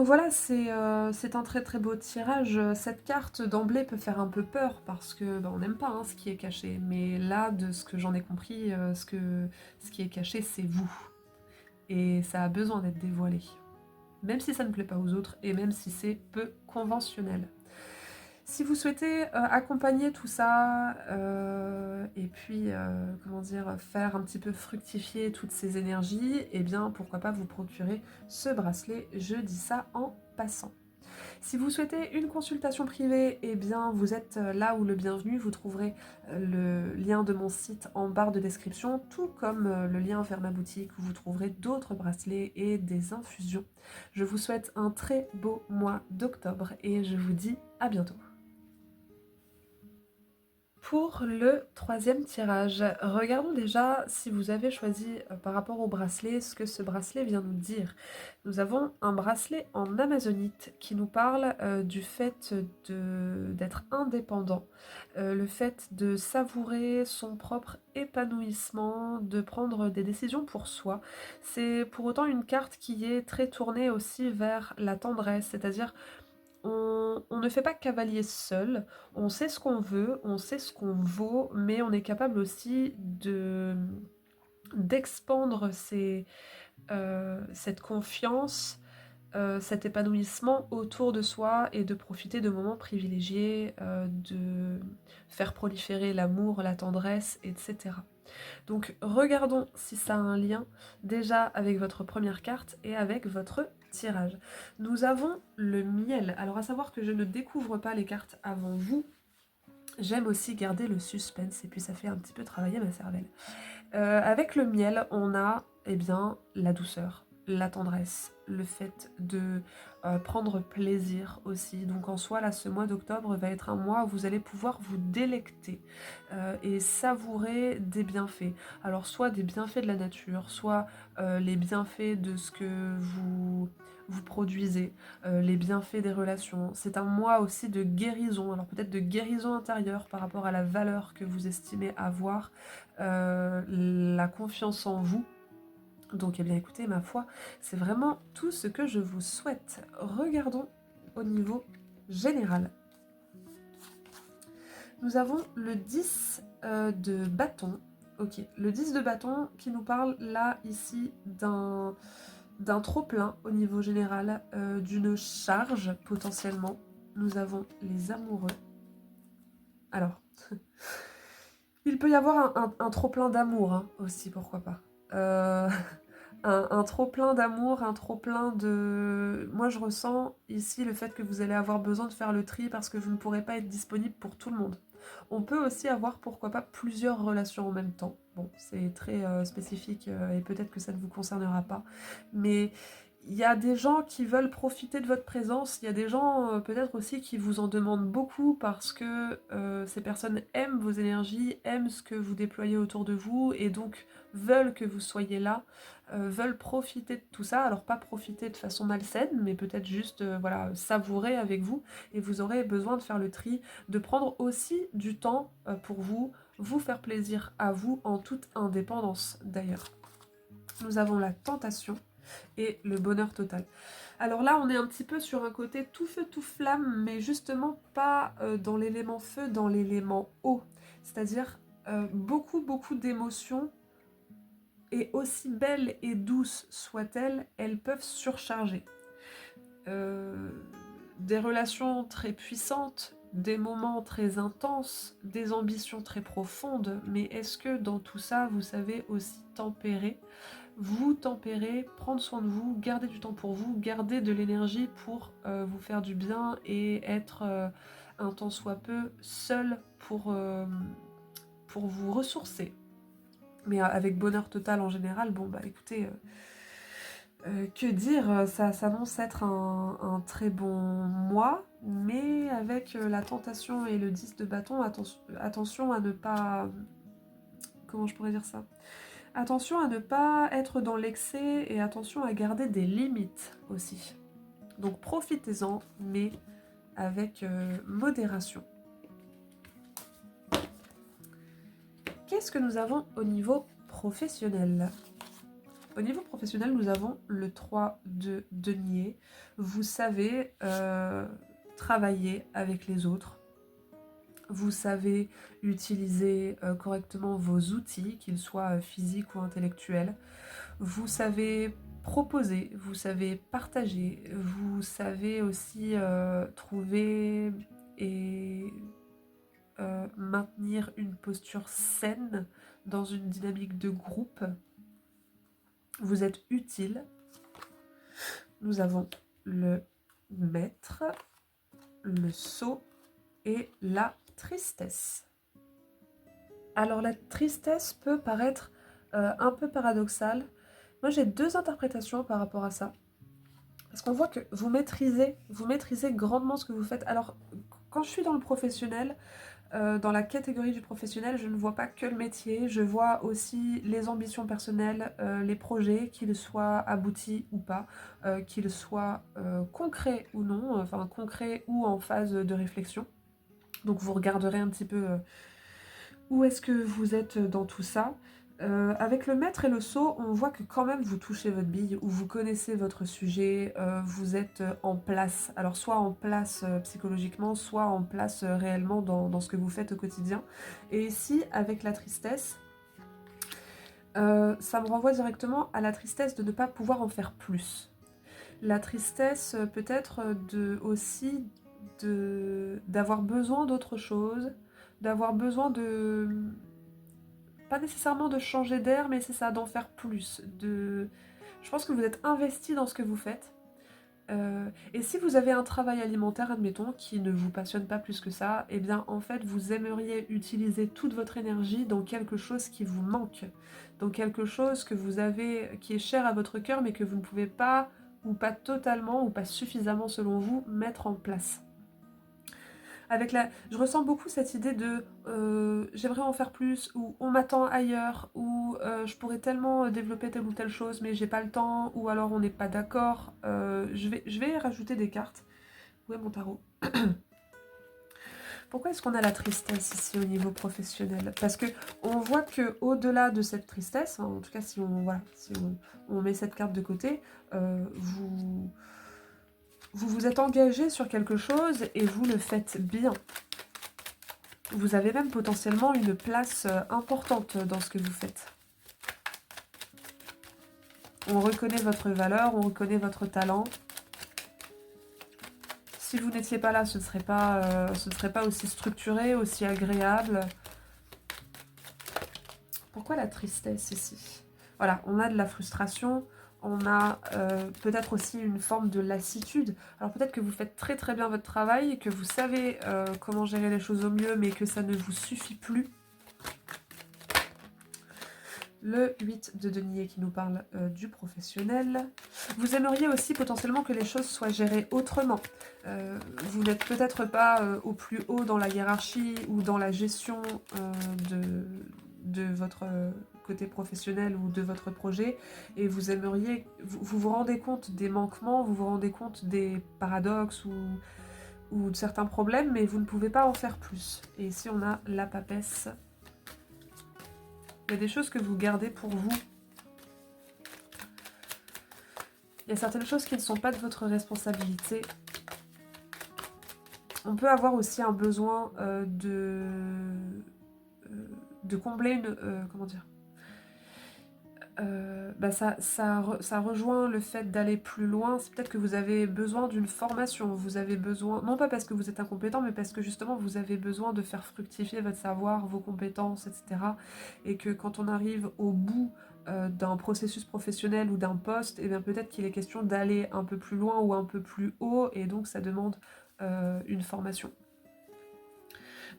voilà, c'est un très très beau tirage. Cette carte d'emblée peut faire un peu peur parce que on n'aime pas ce qui est caché. Mais là, de ce que j'en ai compris, ce qui est caché, c'est vous. Et ça a besoin d'être dévoilé. Même si ça ne plaît pas aux autres et même si c'est peu conventionnel. Si vous souhaitez accompagner tout ça et puis comment dire, faire un petit peu fructifier toutes ces énergies, eh bien pourquoi pas vous procurer ce bracelet, je dis ça en passant. Si vous souhaitez une consultation privée, eh bien vous êtes là où le bienvenu, vous trouverez le lien de mon site en barre de description, tout comme le lien vers ma boutique où vous trouverez d'autres bracelets et des infusions. Je vous souhaite un très beau mois d'octobre et je vous dis à bientôt. Pour le troisième tirage, regardons déjà si vous avez choisi par rapport au bracelet ce que ce bracelet vient nous dire. Nous avons un bracelet en amazonite qui nous parle du fait d'être indépendant, le fait de savourer son propre épanouissement, de prendre des décisions pour soi. C'est pour autant une carte qui est très tournée aussi vers la tendresse, c'est-à-dire on ne fait pas cavalier seul, on sait ce qu'on veut, on sait ce qu'on vaut, mais on est capable aussi d'expandre cette confiance, cet épanouissement autour de soi et de profiter de moments privilégiés, de faire proliférer l'amour, la tendresse, etc. Donc regardons si ça a un lien déjà avec votre première carte et avec votre tirage. Nous avons le miel. Alors à savoir que je ne découvre pas les cartes avant vous. J'aime aussi garder le suspense et puis ça fait un petit peu travailler ma cervelle. Avec le miel, on a la douceur, la tendresse, le fait de prendre plaisir aussi. Donc en soi, là, ce mois d'octobre va être un mois où vous allez pouvoir vous délecter et savourer des bienfaits. Alors soit des bienfaits de la nature, soit les bienfaits de ce que vous produisez, les bienfaits des relations. C'est un mois aussi de guérison, alors peut-être de guérison intérieure par rapport à la valeur que vous estimez avoir, la confiance en vous. Donc eh bien écoutez, ma foi, c'est vraiment tout ce que je vous souhaite. Regardons au niveau général. Nous avons le 10 de bâton. Ok, le 10 de bâton qui nous parle là, ici, d'un trop-plein au niveau général, d'une charge potentiellement. Nous avons les amoureux. Alors, il peut y avoir un trop-plein d'amour aussi, pourquoi pas. Un trop-plein d'amour, un trop-plein de... Moi, je ressens ici le fait que vous allez avoir besoin de faire le tri parce que vous ne pourrez pas être disponible pour tout le monde. On peut aussi avoir, pourquoi pas, plusieurs relations en même temps. Bon, c'est très spécifique et peut-être que ça ne vous concernera pas. Mais il y a des gens qui veulent profiter de votre présence, il y a des gens peut-être aussi qui vous en demandent beaucoup parce que ces personnes aiment vos énergies, aiment ce que vous déployez autour de vous et donc veulent que vous soyez là. veulent profiter de tout ça. Alors pas profiter de façon malsaine, mais peut-être juste voilà, savourer avec vous. Et vous aurez besoin de faire le tri, de prendre aussi du temps pour vous faire plaisir à vous en toute indépendance d'ailleurs. Nous avons la tentation et le bonheur total. Alors là, on est un petit peu sur un côté tout feu, tout flamme, mais justement pas dans l'élément feu, dans l'élément eau. C'est-à-dire beaucoup, beaucoup d'émotions, et aussi belles et douces soient-elles, elles peuvent surcharger. Des relations très puissantes, des moments très intenses, des ambitions très profondes, mais est-ce que dans tout ça, vous savez aussi tempérer, vous tempérer, prendre soin de vous, garder du temps pour vous, garder de l'énergie pour vous faire du bien et être un tant soit peu seul pour vous ressourcer. Mais avec bonheur total en général, bon bah écoutez, que dire, ça s'annonce être un très bon mois, mais avec la tentation et le 10 de bâton, attention à ne pas... Comment je pourrais dire ça? Attention à ne pas être dans l'excès et attention à garder des limites aussi. Donc profitez-en, mais avec modération. Qu'est-ce que nous avons au niveau professionnel ? Au niveau professionnel, nous avons le 3 de denier. Vous savez travailler avec les autres. Vous savez utiliser correctement vos outils, qu'ils soient physiques ou intellectuels. Vous savez proposer, vous savez partager. Vous savez aussi trouver et maintenir une posture saine dans une dynamique de groupe. Vous êtes utile. Nous avons le maître, le sot et la tristesse. Alors la tristesse peut paraître un peu paradoxale. Moi j'ai deux interprétations par rapport à ça. Parce qu'on voit que vous maîtrisez grandement ce que vous faites. Alors quand je suis dans le professionnel, dans la catégorie du professionnel, je ne vois pas que le métier, je vois aussi les ambitions personnelles, les projets, qu'ils soient aboutis ou pas, qu'ils soient concrets ou non, enfin concrets ou en phase de réflexion. Donc vous regarderez un petit peu où est-ce que vous êtes dans tout ça. Avec le maître et le sot, on voit que quand même vous touchez votre bille, ou vous connaissez votre sujet, vous êtes en place. Alors soit en place psychologiquement, soit en place réellement dans ce que vous faites au quotidien. Et ici, avec la tristesse, ça me renvoie directement à la tristesse de ne pas pouvoir en faire plus. La tristesse peut-être aussi d'avoir besoin d'autre chose, d'avoir besoin de... pas nécessairement de changer d'air, mais c'est ça, d'en faire plus. Je pense que vous êtes investi dans ce que vous faites. Et si vous avez un travail alimentaire, admettons, qui ne vous passionne pas plus que ça, eh bien en fait vous aimeriez utiliser toute votre énergie dans quelque chose qui vous manque, dans quelque chose que vous avez, qui est cher à votre cœur, mais que vous ne pouvez pas, ou pas totalement, ou pas suffisamment selon vous, mettre en place. Je ressens beaucoup cette idée de j'aimerais en faire plus, ou on m'attend ailleurs, ou je pourrais tellement développer telle ou telle chose, mais j'ai pas le temps, ou alors on n'est pas d'accord. Je vais rajouter des cartes. Où est mon tarot? Pourquoi est-ce qu'on a la tristesse ici au niveau professionnel? Parce que on voit que au-delà de cette tristesse, en tout cas si on met cette carte de côté, vous vous êtes engagé sur quelque chose et vous le faites bien. Vous avez même potentiellement une place importante dans ce que vous faites. On reconnaît votre valeur, on reconnaît votre talent. Si vous n'étiez pas là, ce ne serait pas aussi structuré, aussi agréable. Pourquoi la tristesse ici? Voilà, on a de la frustration, on a peut-être aussi une forme de lassitude. Alors peut-être que vous faites très très bien votre travail, que vous savez comment gérer les choses au mieux, mais que ça ne vous suffit plus. Le 8 de denier qui nous parle du professionnel. Vous aimeriez aussi potentiellement que les choses soient gérées autrement. Vous n'êtes peut-être pas au plus haut dans la hiérarchie ou dans la gestion de votre côté professionnel ou de votre projet, et vous aimeriez, vous vous rendez compte des manquements, vous vous rendez compte des paradoxes ou de certains problèmes, mais vous ne pouvez pas en faire plus. Et ici on a la papesse. Il y a des choses que vous gardez pour vous. Il y a certaines choses qui ne sont pas de votre responsabilité. On peut avoir aussi un besoin de combler une... comment dire, ça rejoint le fait d'aller plus loin. C'est peut-être que vous avez besoin d'une formation. Vous avez besoin, non pas parce que vous êtes incompétent, mais parce que justement vous avez besoin de faire fructifier votre savoir, vos compétences, etc. Et que quand on arrive au bout d'un processus professionnel ou d'un poste, et bien peut-être qu'il est question d'aller un peu plus loin ou un peu plus haut, et donc ça demande une formation.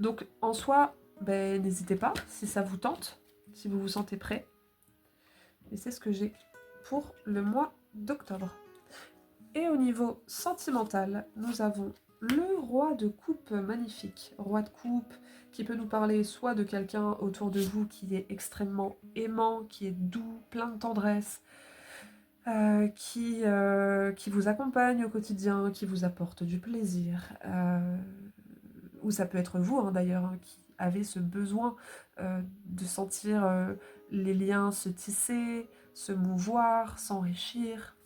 Donc en soi, ben, n'hésitez pas, si ça vous tente, si vous vous sentez prêt. Et c'est ce que j'ai pour le mois d'octobre. Et au niveau sentimental, nous avons le roi de coupe magnifique. Roi de coupe qui peut nous parler soit de quelqu'un autour de vous qui est extrêmement aimant, qui est doux, plein de tendresse, qui vous accompagne au quotidien, qui vous apporte du plaisir. Ou ça peut être vous d'ailleurs, qui avez ce besoin de sentir les liens se tisser, se mouvoir, s'enrichir.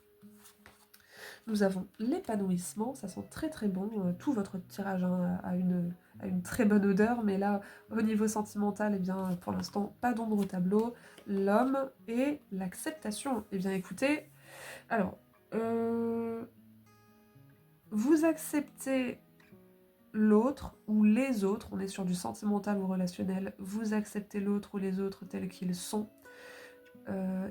Nous avons l'épanouissement, ça sent très très bon. Tout votre tirage a une très bonne odeur, mais là, au niveau sentimental, eh bien, pour l'instant, pas d'ombre au tableau. L'homme et l'acceptation. Eh bien, écoutez, alors, vous acceptez l'autre ou les autres, on est sur du sentimental ou relationnel, vous acceptez l'autre ou les autres tels qu'ils sont,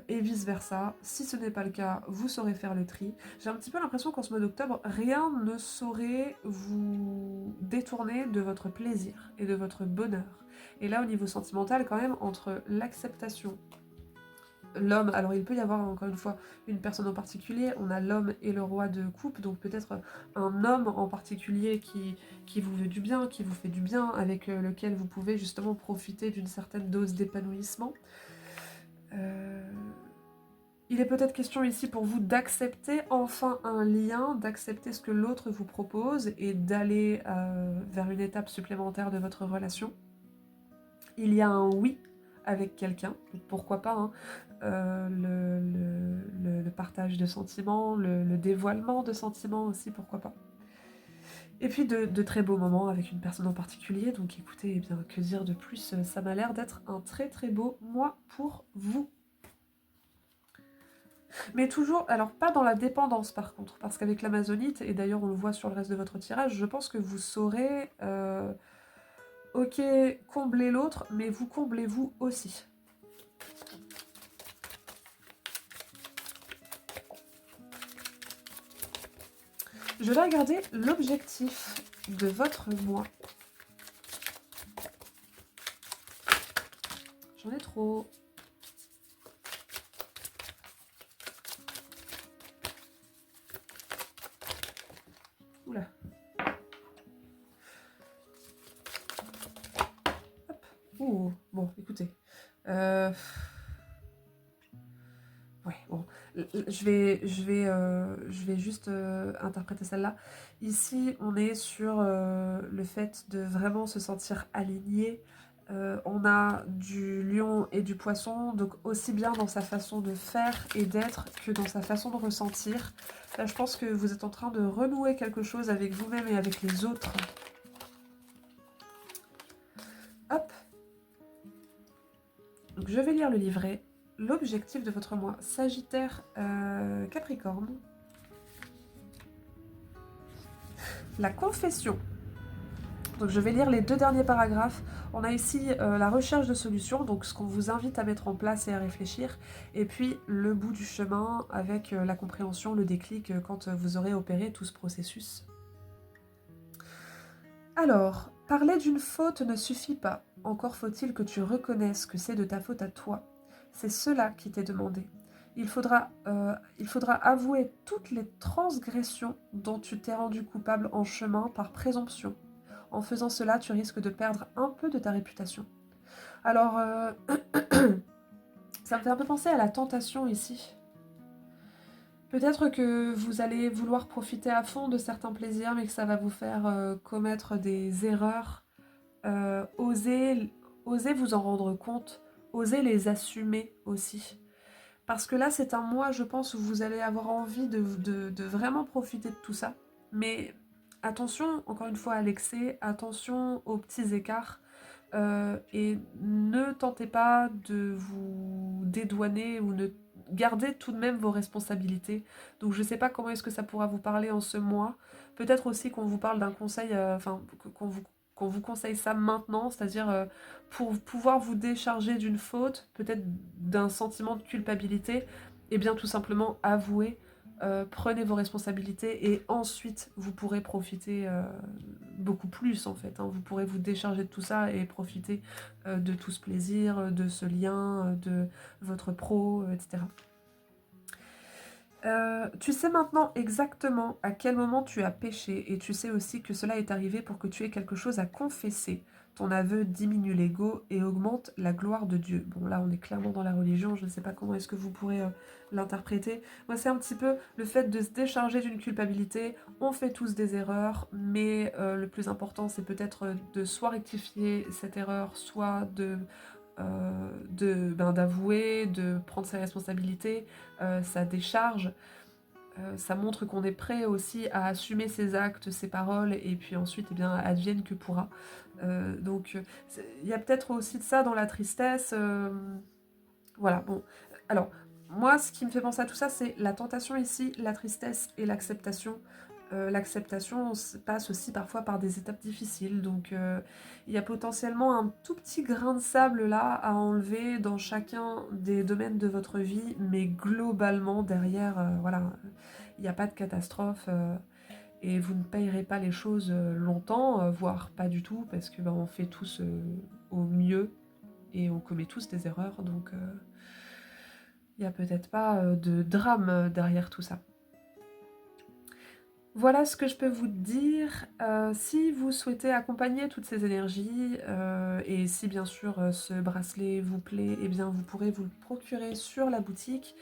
et vice versa. Si ce n'est pas le cas, vous saurez faire le tri. J'ai un petit peu l'impression qu'en ce mois d'octobre, rien ne saurait vous détourner de votre plaisir et de votre bonheur. Et là, au niveau sentimental, quand même, entre l'acceptation, l'homme, alors il peut y avoir encore une fois une personne en particulier, on a l'homme et le roi de coupe, donc peut-être un homme en particulier qui vous veut du bien, qui vous fait du bien, avec lequel vous pouvez justement profiter d'une certaine dose d'épanouissement. Il est peut-être question ici pour vous d'accepter enfin un lien, d'accepter ce que l'autre vous propose et d'aller vers une étape supplémentaire de votre relation. Il y a un oui avec quelqu'un, pourquoi pas, le partage de sentiments, le dévoilement de sentiments aussi, pourquoi pas. Et puis de très beaux moments avec une personne en particulier, donc écoutez, eh bien, que dire de plus, ça m'a l'air d'être un très très beau mois pour vous. Mais toujours, alors pas dans la dépendance par contre, parce qu'avec l'amazonite, et d'ailleurs on le voit sur le reste de votre tirage, je pense que vous saurez, ok, combler l'autre, mais vous comblez-vous aussi. Je vais regarder l'objectif de votre mois. J'en ai trop. Oula. Hop. Ouh. Bon, écoutez. Ouais, bon. Je vais juste interpréter celle-là. Ici, on est sur le fait de vraiment se sentir aligné. On a du lion et du poisson, donc aussi bien dans sa façon de faire et d'être que dans sa façon de ressentir. Là, je pense que vous êtes en train de renouer quelque chose avec vous-même et avec les autres. Hop. Donc, je vais lire le livret. L'objectif de votre mois, Sagittaire, Capricorne. La confession. Donc je vais lire les 2 derniers paragraphes. On a ici la recherche de solutions, donc ce qu'on vous invite à mettre en place et à réfléchir. Et puis le bout du chemin avec la compréhension, le déclic quand vous aurez opéré tout ce processus. Alors, parler d'une faute ne suffit pas. Encore faut-il que tu reconnaisses que c'est de ta faute à toi. C'est cela qui t'est demandé. Il faudra avouer toutes les transgressions dont tu t'es rendu coupable en chemin par présomption. En faisant cela, tu risques de perdre un peu de ta réputation. Alors, Ça me fait un peu penser à la tentation ici. Peut-être que vous allez vouloir profiter à fond de certains plaisirs, mais que ça va vous faire commettre des erreurs. Osez vous en rendre compte, osez les assumer aussi. Parce que là, c'est un mois, je pense, où vous allez avoir envie de vraiment profiter de tout ça. Mais attention, encore une fois, à l'excès, attention aux petits écarts. Et ne tentez pas de vous dédouaner ou ne gardez tout de même vos responsabilités. Donc je ne sais pas comment est-ce que ça pourra vous parler en ce mois. Peut-être aussi qu'on vous parle d'un conseil, qu'on vous conseille ça maintenant, c'est-à-dire pour pouvoir vous décharger d'une faute, peut-être d'un sentiment de culpabilité, et bien tout simplement avouer, prenez vos responsabilités et ensuite vous pourrez profiter beaucoup plus en fait. Hein. Vous pourrez vous décharger de tout ça et profiter de tout ce plaisir, de ce lien, de votre pro, etc. Tu sais maintenant exactement à quel moment tu as péché et tu sais aussi que cela est arrivé pour que tu aies quelque chose à confesser. Ton aveu diminue l'ego et augmente la gloire de Dieu. Bon là on est clairement dans la religion, je ne sais pas comment est-ce que vous pourrez l'interpréter. Moi c'est un petit peu le fait de se décharger d'une culpabilité. On fait tous des erreurs, mais le plus important c'est peut-être de soit rectifier cette erreur, soit d'avouer, de prendre ses responsabilités, ça décharge, ça montre qu'on est prêt aussi à assumer ses actes, ses paroles, et puis ensuite, eh bien, advienne que pourra. Donc, il y a peut-être aussi de ça dans la tristesse. Voilà, bon. Alors, moi, ce qui me fait penser à tout ça, c'est la tentation ici, la tristesse et l'acceptation. L'acceptation passe aussi parfois par des étapes difficiles, donc il y a potentiellement un tout petit grain de sable là à enlever dans chacun des domaines de votre vie, mais globalement derrière, voilà, il n'y a pas de catastrophe et vous ne payerez pas les choses longtemps, voire pas du tout, parce que ben, on fait tous au mieux et on commet tous des erreurs, donc il n'y a peut-être pas de drame derrière tout ça. Voilà ce que je peux vous dire. Si vous souhaitez accompagner toutes ces énergies, et si bien sûr ce bracelet vous plaît, eh bien vous pourrez vous le procurer sur la boutique.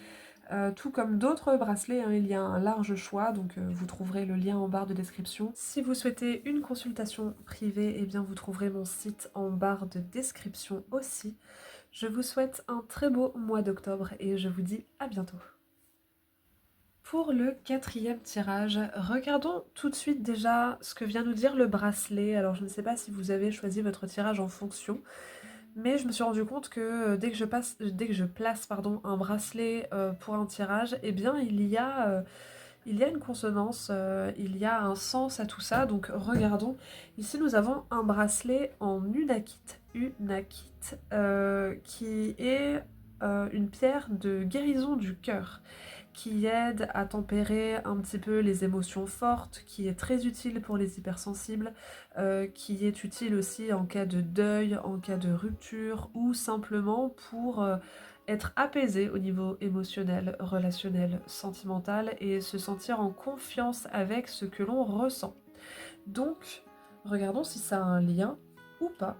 Tout comme d'autres bracelets, hein, il y a un large choix, donc vous trouverez le lien en barre de description. Si vous souhaitez une consultation privée, eh bien vous trouverez mon site en barre de description aussi. Je vous souhaite un très beau mois d'octobre et je vous dis à bientôt. Pour le 4e tirage, regardons tout de suite déjà ce que vient nous dire le bracelet. Alors je ne sais pas si vous avez choisi votre tirage en fonction, mais je me suis rendu compte que dès que je place un bracelet pour un tirage, eh bien il y a une consonance, il y a un sens à tout ça. Donc regardons. Ici nous avons un bracelet en unakite, qui est une pierre de guérison du cœur, qui aide à tempérer un petit peu les émotions fortes, qui est très utile pour les hypersensibles, qui est utile aussi en cas de deuil, en cas de rupture, ou simplement pour être apaisé au niveau émotionnel, relationnel, sentimental, et se sentir en confiance avec ce que l'on ressent. Donc, regardons si ça a un lien ou pas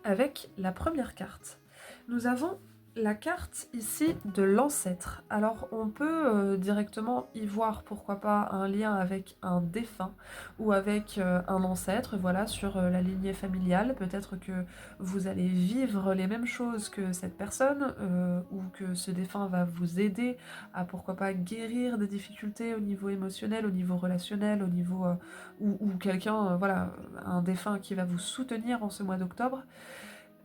avec la première carte. Nous avons la carte ici de l'ancêtre. Alors on peut directement y voir pourquoi pas un lien avec un défunt ou avec un ancêtre, voilà, sur la lignée familiale. Peut-être que vous allez vivre les mêmes choses que cette personne, ou que ce défunt va vous aider à pourquoi pas guérir des difficultés au niveau émotionnel, au niveau relationnel, au niveau ou quelqu'un, voilà, un défunt qui va vous soutenir en ce mois d'octobre.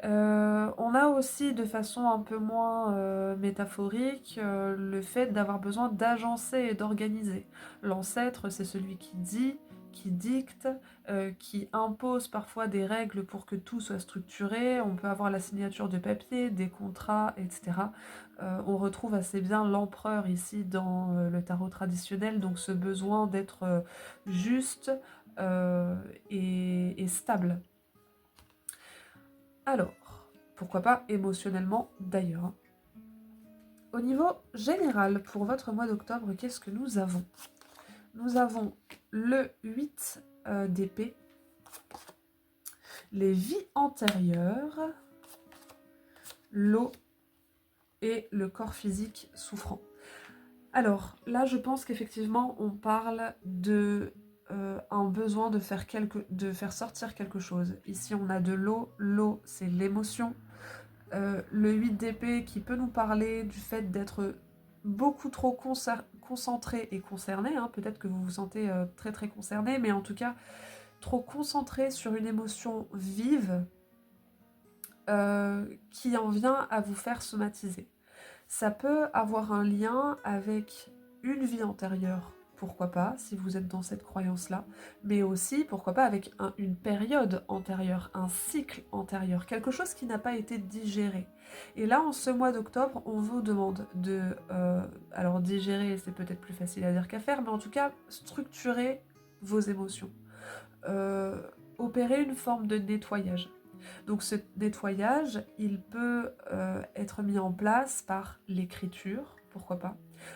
On a aussi de façon un peu moins métaphorique le fait d'avoir besoin d'agencer et d'organiser. L'ancêtre, c'est celui qui dit, qui dicte, qui impose parfois des règles pour que tout soit structuré. On peut avoir la signature de papier, des contrats, etc. On retrouve assez bien l'empereur ici dans le tarot traditionnel, donc ce besoin d'être juste et stable. Alors, pourquoi pas émotionnellement d'ailleurs. Au niveau général, pour votre mois d'octobre, qu'est-ce que nous avons? Nous avons le 8 d'épée, les vies antérieures, l'eau et le corps physique souffrant. Alors là, je pense qu'effectivement, on parle de un besoin de faire sortir quelque chose. Ici, on a de l'eau. L'eau, c'est l'émotion. Le 8 d'épée qui peut nous parler du fait d'être beaucoup trop concentré et concerné. Hein. Peut-être que vous vous sentez très très concerné, mais en tout cas, trop concentré sur une émotion vive qui en vient à vous faire somatiser. Ça peut avoir un lien avec une vie antérieure, pourquoi pas, si vous êtes dans cette croyance-là, mais aussi, pourquoi pas, avec une période antérieure, un cycle antérieur, quelque chose qui n'a pas été digéré. Et là, en ce mois d'octobre, on vous demande de... alors digérer, c'est peut-être plus facile à dire qu'à faire, mais en tout cas, structurer vos émotions. Euh, Opérer une forme de nettoyage. Donc ce nettoyage, il peut être mis en place par l'écriture, pourquoi pas,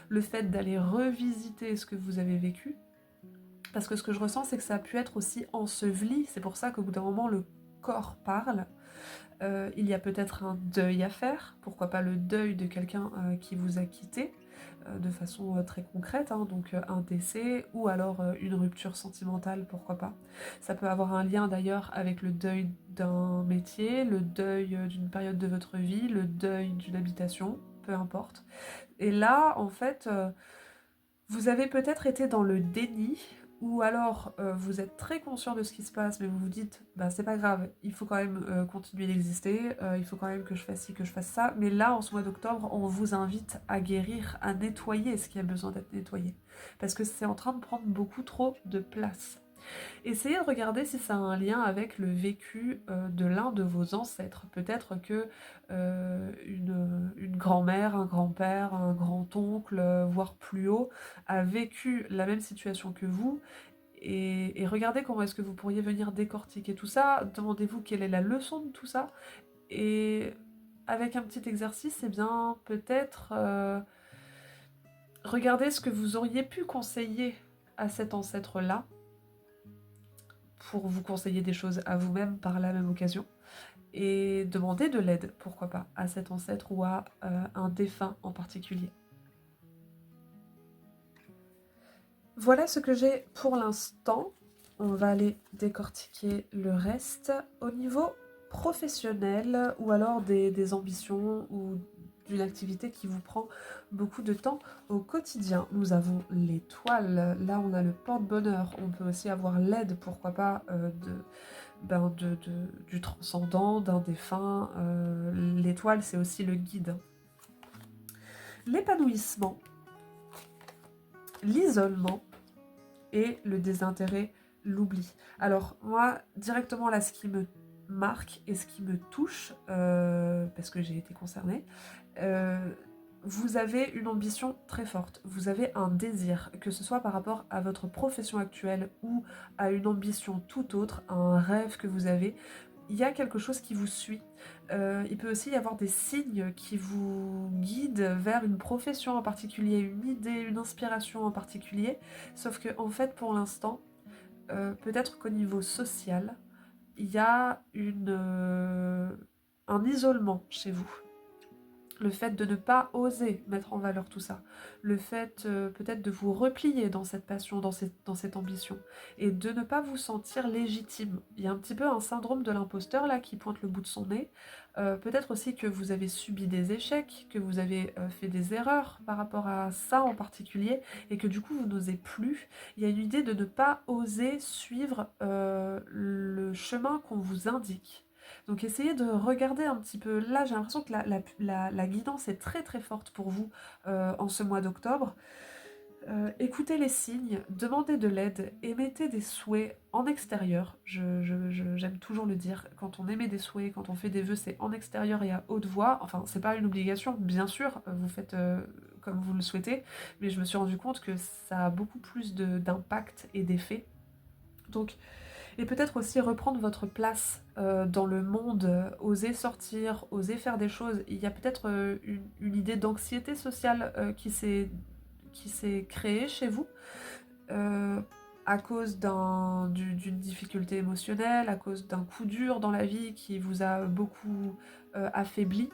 le fait d'aller revisiter ce que vous avez vécu, parce que ce que je ressens, c'est que ça a pu être aussi enseveli, c'est pour ça qu'au bout d'un moment, le corps parle. Il y a peut-être un deuil à faire, pourquoi pas le deuil de quelqu'un qui vous a quitté, de façon très concrète, hein, donc un décès ou alors une rupture sentimentale, pourquoi pas. Ça peut avoir un lien d'ailleurs avec le deuil d'un métier, le deuil d'une période de votre vie, le deuil d'une habitation, peu importe. Et là, en fait, vous avez peut-être été dans le déni, ou alors vous êtes très conscient de ce qui se passe, mais vous vous dites, bah c'est pas grave, il faut quand même continuer d'exister, il faut quand même que je fasse ci, que je fasse ça. Mais là, en ce mois d'octobre, on vous invite à guérir, à nettoyer ce qui a besoin d'être nettoyé. Parce que c'est en train de prendre beaucoup trop de place. Essayez de regarder si ça a un lien avec le vécu de l'un de vos ancêtres. Peut-être que une grand-mère, un grand-père, un grand-oncle, voire plus haut, a vécu la même situation que vous. Et regardez comment est-ce que vous pourriez venir décortiquer tout ça. Demandez-vous quelle est la leçon de tout ça. Et avec un petit exercice, eh bien, peut-être regardez ce que vous auriez pu conseiller à cet ancêtre-là pour vous conseiller des choses à vous-même par la même occasion. Et demander de l'aide, pourquoi pas, à cet ancêtre ou à un défunt en particulier. Voilà ce que j'ai pour l'instant. On va aller décortiquer le reste au niveau professionnel ou alors des ambitions ou d'une activité qui vous prend beaucoup de temps au quotidien. Nous avons l'étoile, là on a le porte-bonheur, on peut aussi avoir l'aide, pourquoi pas, du transcendant, d'un défunt. L'étoile, c'est aussi le guide. L'épanouissement, l'isolement et le désintérêt, l'oubli. Alors moi, directement là, ce qui me marque et ce qui me touche, parce que j'ai été concernée, vous avez une ambition très forte, vous avez un désir, que ce soit par rapport à votre profession actuelle ou à une ambition tout autre, un rêve que vous avez. Il y a quelque chose qui vous suit. Il peut aussi y avoir des signes qui vous guident vers une profession en particulier, une idée, une inspiration en particulier. Sauf que, en fait, pour l'instant, peut-être qu'au niveau social, il y a un isolement chez vous. Le fait de ne pas oser mettre en valeur tout ça, le fait peut-être de vous replier dans cette passion, dans cette ambition, et de ne pas vous sentir légitime. Il y a un petit peu un syndrome de l'imposteur là qui pointe le bout de son nez. Peut-être aussi que vous avez subi des échecs, que vous avez fait des erreurs par rapport à ça en particulier, et que du coup vous n'osez plus. Il y a une idée de ne pas oser suivre le chemin qu'on vous indique. Donc essayez de regarder un petit peu. Là, j'ai l'impression que la guidance est très très forte pour vous en ce mois d'octobre. Écoutez les signes, demandez de l'aide, émettez des souhaits en extérieur. J'aime toujours le dire. Quand on émet des souhaits, quand on fait des vœux, c'est en extérieur et à haute voix. Enfin, c'est pas une obligation, bien sûr, vous faites comme vous le souhaitez, mais je me suis rendu compte que ça a beaucoup plus d'impact et d'effet. Donc, et peut-être aussi reprendre votre place dans le monde, oser sortir, oser faire des choses. Il y a peut-être une idée d'anxiété sociale qui s'est créée chez vous à cause d'une difficulté émotionnelle, à cause d'un coup dur dans la vie qui vous a beaucoup affaibli.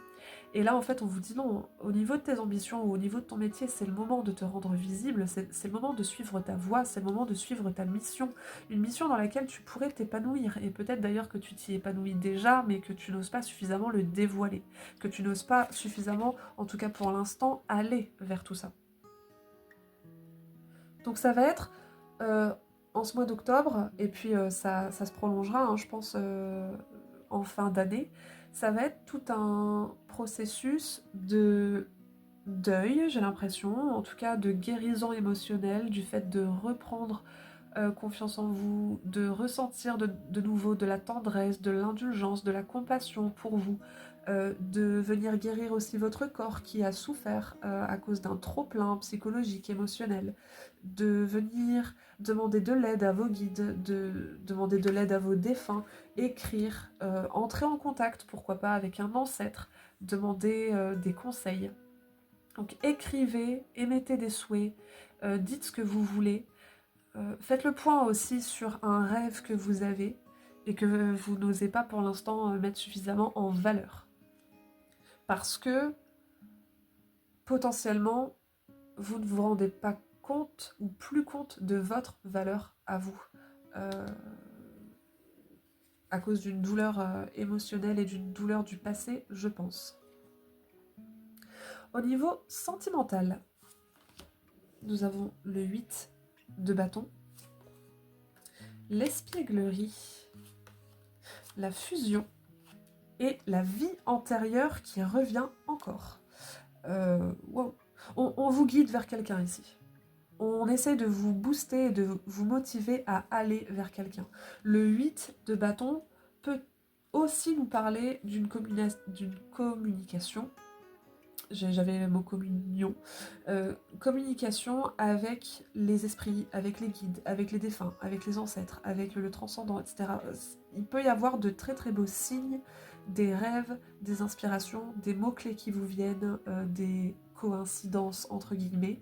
Et là, en fait, on vous dit non, au niveau de tes ambitions ou au niveau de ton métier, c'est le moment de te rendre visible, c'est le moment de suivre ta voie, c'est le moment de suivre ta mission. Une mission dans laquelle tu pourrais t'épanouir. Et peut-être d'ailleurs que tu t'y épanouis déjà, mais que tu n'oses pas suffisamment le dévoiler. Que tu n'oses pas suffisamment, en tout cas pour l'instant, aller vers tout ça. Donc ça va être en ce mois d'octobre, et puis ça se prolongera, hein, je pense, en fin d'année. Ça va être tout un processus de deuil, j'ai l'impression, en tout cas de guérison émotionnelle, du fait de reprendre confiance en vous, de ressentir de nouveau de la tendresse, de l'indulgence, de la compassion pour vous, de venir guérir aussi votre corps qui a souffert à cause d'un trop-plein psychologique, émotionnel, de venir demander de l'aide à vos guides, de demander de l'aide à vos défunts, écrire, entrer en contact, pourquoi pas avec un ancêtre, demander des conseils. Donc écrivez, émettez des souhaits, dites ce que vous voulez. Faites le point aussi sur un rêve que vous avez et que vous n'osez pas pour l'instant mettre suffisamment en valeur. Parce que potentiellement, vous ne vous rendez pas compte ou plus compte de votre valeur à vous. À cause d'une douleur émotionnelle et d'une douleur du passé, je pense. Au niveau sentimental, nous avons le 8 de bâton, l'espièglerie, la fusion et la vie antérieure qui revient encore. Wow. On vous guide vers quelqu'un ici. On essaie de vous booster et de vous motiver à aller vers quelqu'un. Le 8 de bâton peut aussi nous parler d'une communication. J'avais le mot communion. Communication avec les esprits, avec les guides, avec les défunts, avec les ancêtres, avec le transcendant, etc. Il peut y avoir de très très beaux signes, des rêves, des inspirations, des mots-clés qui vous viennent, des coïncidences entre guillemets.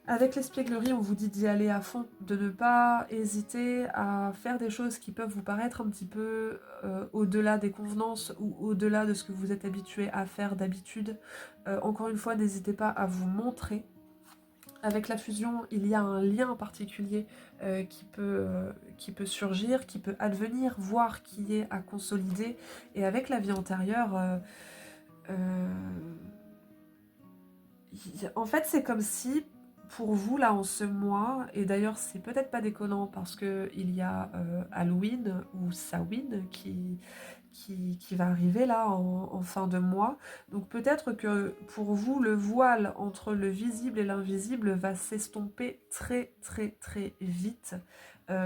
Avec l'espièglerie, on vous dit d'y aller à fond, de ne pas hésiter à faire des choses qui peuvent vous paraître un petit peu au-delà des convenances ou au-delà de ce que vous êtes habitué à faire d'habitude. Encore une fois, n'hésitez pas à vous montrer. Avec la fusion, il y a un lien particulier qui peut surgir, qui peut advenir, voire qui est à consolider. Et avec la vie antérieure, en fait, c'est comme si, pour vous, là, en ce mois, et d'ailleurs, c'est peut-être pas déconnant parce qu'il y a Halloween ou Samhain qui va arriver là en fin de mois. Donc peut-être que pour vous, le voile entre le visible et l'invisible va s'estomper très très très vite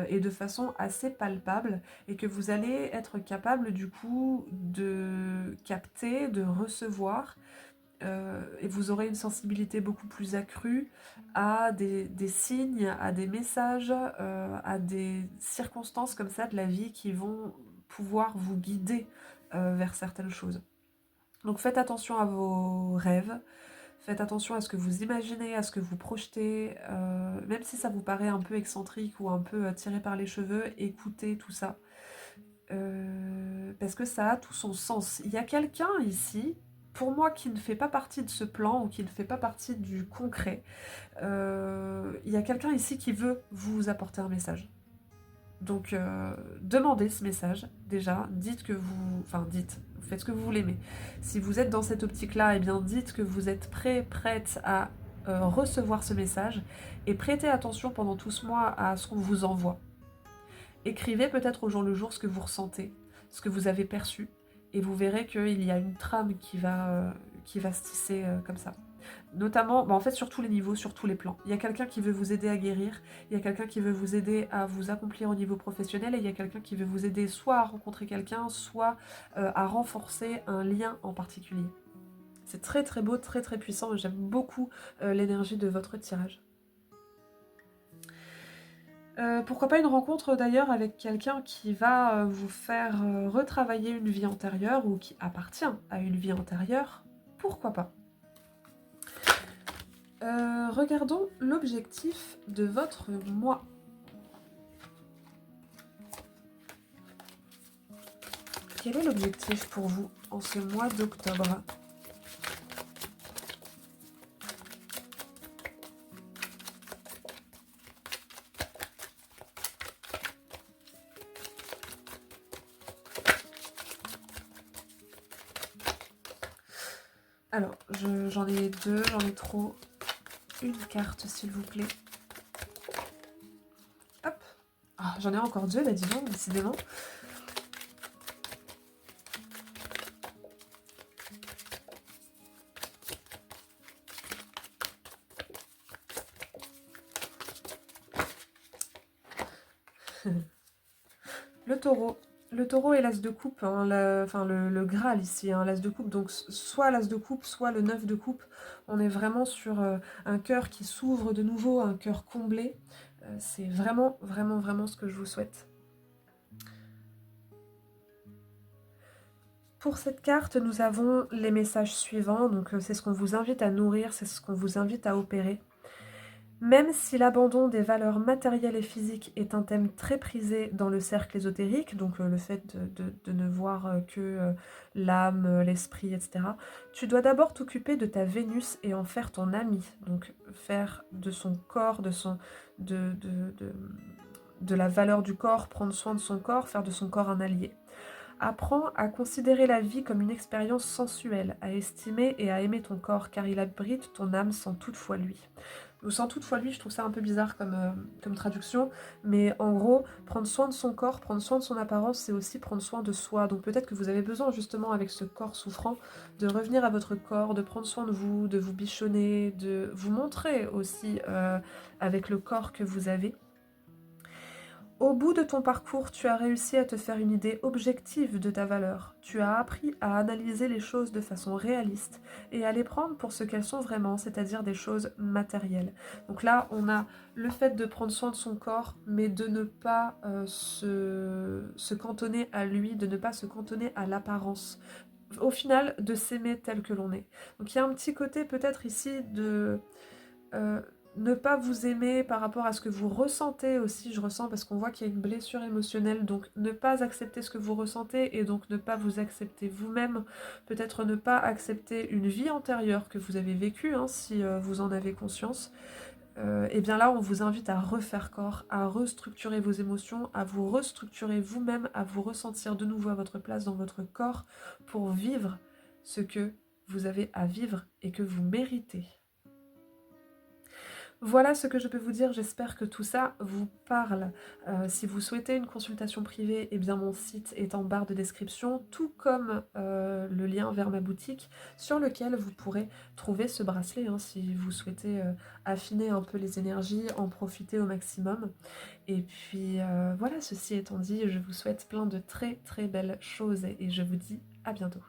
et de façon assez palpable, et que vous allez être capable du coup de capter, de recevoir, et vous aurez une sensibilité beaucoup plus accrue à des signes, à des messages, à des circonstances comme ça de la vie qui vont pouvoir vous guider vers certaines choses. Donc faites attention à vos rêves, faites attention à ce que vous imaginez, à ce que vous projetez, même si ça vous paraît un peu excentrique ou un peu tiré par les cheveux, écoutez tout ça. Parce que ça a tout son sens. Il y a quelqu'un ici, pour moi, qui ne fait pas partie de ce plan ou qui ne fait pas partie du concret. Il y a quelqu'un ici qui veut vous apporter un message. Donc, demandez ce message, déjà. Dites que vous... Enfin, dites, vous faites ce que vous voulez, mais si vous êtes dans cette optique-là, eh bien, dites que vous êtes prête à recevoir ce message, et prêtez attention pendant tout ce mois à ce qu'on vous envoie. Écrivez peut-être au jour le jour ce que vous ressentez, ce que vous avez perçu, et vous verrez qu'il y a une trame qui va se tisser comme ça. Notamment, en fait, sur tous les niveaux, sur tous les plans. Il y a quelqu'un qui veut vous aider à guérir, il y a quelqu'un qui veut vous aider à vous accomplir au niveau professionnel, et il y a quelqu'un qui veut vous aider soit à rencontrer quelqu'un, soit à renforcer un lien en particulier. C'est très très beau, très très puissant, et j'aime beaucoup l'énergie de votre tirage. Pourquoi pas une rencontre d'ailleurs avec quelqu'un qui va vous faire retravailler une vie antérieure ou qui appartient à une vie antérieure. Pourquoi pas. Regardons l'objectif de votre mois. Quel est l'objectif pour vous en ce mois d'octobre ? j'en ai deux, j'en ai trop. Une carte, s'il vous plaît. Hop. Ah, j'en ai encore deux, bah dis donc, décidément. Le taureau. Le taureau est l'as de coupe, hein, enfin le Graal ici, hein, l'as de coupe. Donc soit l'as de coupe, soit le 9 de coupe. On est vraiment sur un cœur qui s'ouvre de nouveau, un cœur comblé. C'est vraiment, vraiment, vraiment ce que je vous souhaite. Pour cette carte, nous avons les messages suivants. Donc c'est ce qu'on vous invite à nourrir, c'est ce qu'on vous invite à opérer. Même si l'abandon des valeurs matérielles et physiques est un thème très prisé dans le cercle ésotérique, donc le fait de ne voir que l'âme, l'esprit, etc., tu dois d'abord t'occuper de ta Vénus et en faire ton ami. Donc faire de son corps, de, de, de, de la valeur du corps, prendre soin de son corps, faire de son corps un allié. Apprends à considérer la vie comme une expérience sensuelle, à estimer et à aimer ton corps, car il abrite ton âme sans toutefois lui. Sans toutefois lui, je trouve ça un peu bizarre comme traduction, mais en gros, prendre soin de son corps, prendre soin de son apparence, c'est aussi prendre soin de soi. Donc peut-être que vous avez besoin justement avec ce corps souffrant de revenir à votre corps, de prendre soin de vous bichonner, de vous montrer aussi avec le corps que vous avez. Au bout de ton parcours, tu as réussi à te faire une idée objective de ta valeur. Tu as appris à analyser les choses de façon réaliste et à les prendre pour ce qu'elles sont vraiment, c'est-à-dire des choses matérielles. Donc là, on a le fait de prendre soin de son corps, mais de ne pas se cantonner à lui, de ne pas se cantonner à l'apparence. Au final, de s'aimer tel que l'on est. Donc il y a un petit côté peut-être ici de... euh, ne pas vous aimer par rapport à ce que vous ressentez aussi, je ressens parce qu'on voit qu'il y a une blessure émotionnelle, donc ne pas accepter ce que vous ressentez et donc ne pas vous accepter vous-même, peut-être ne pas accepter une vie antérieure que vous avez vécue, hein, si vous en avez conscience. Et bien là, on vous invite à refaire corps, à restructurer vos émotions, à vous restructurer vous-même, à vous ressentir de nouveau à votre place dans votre corps pour vivre ce que vous avez à vivre et que vous méritez. Voilà ce que je peux vous dire, j'espère que tout ça vous parle. Si vous souhaitez une consultation privée, eh bien mon site est en barre de description, tout comme le lien vers ma boutique sur lequel vous pourrez trouver ce bracelet hein, si vous souhaitez affiner un peu les énergies, en profiter au maximum. Et puis voilà, ceci étant dit, je vous souhaite plein de très très belles choses et je vous dis à bientôt.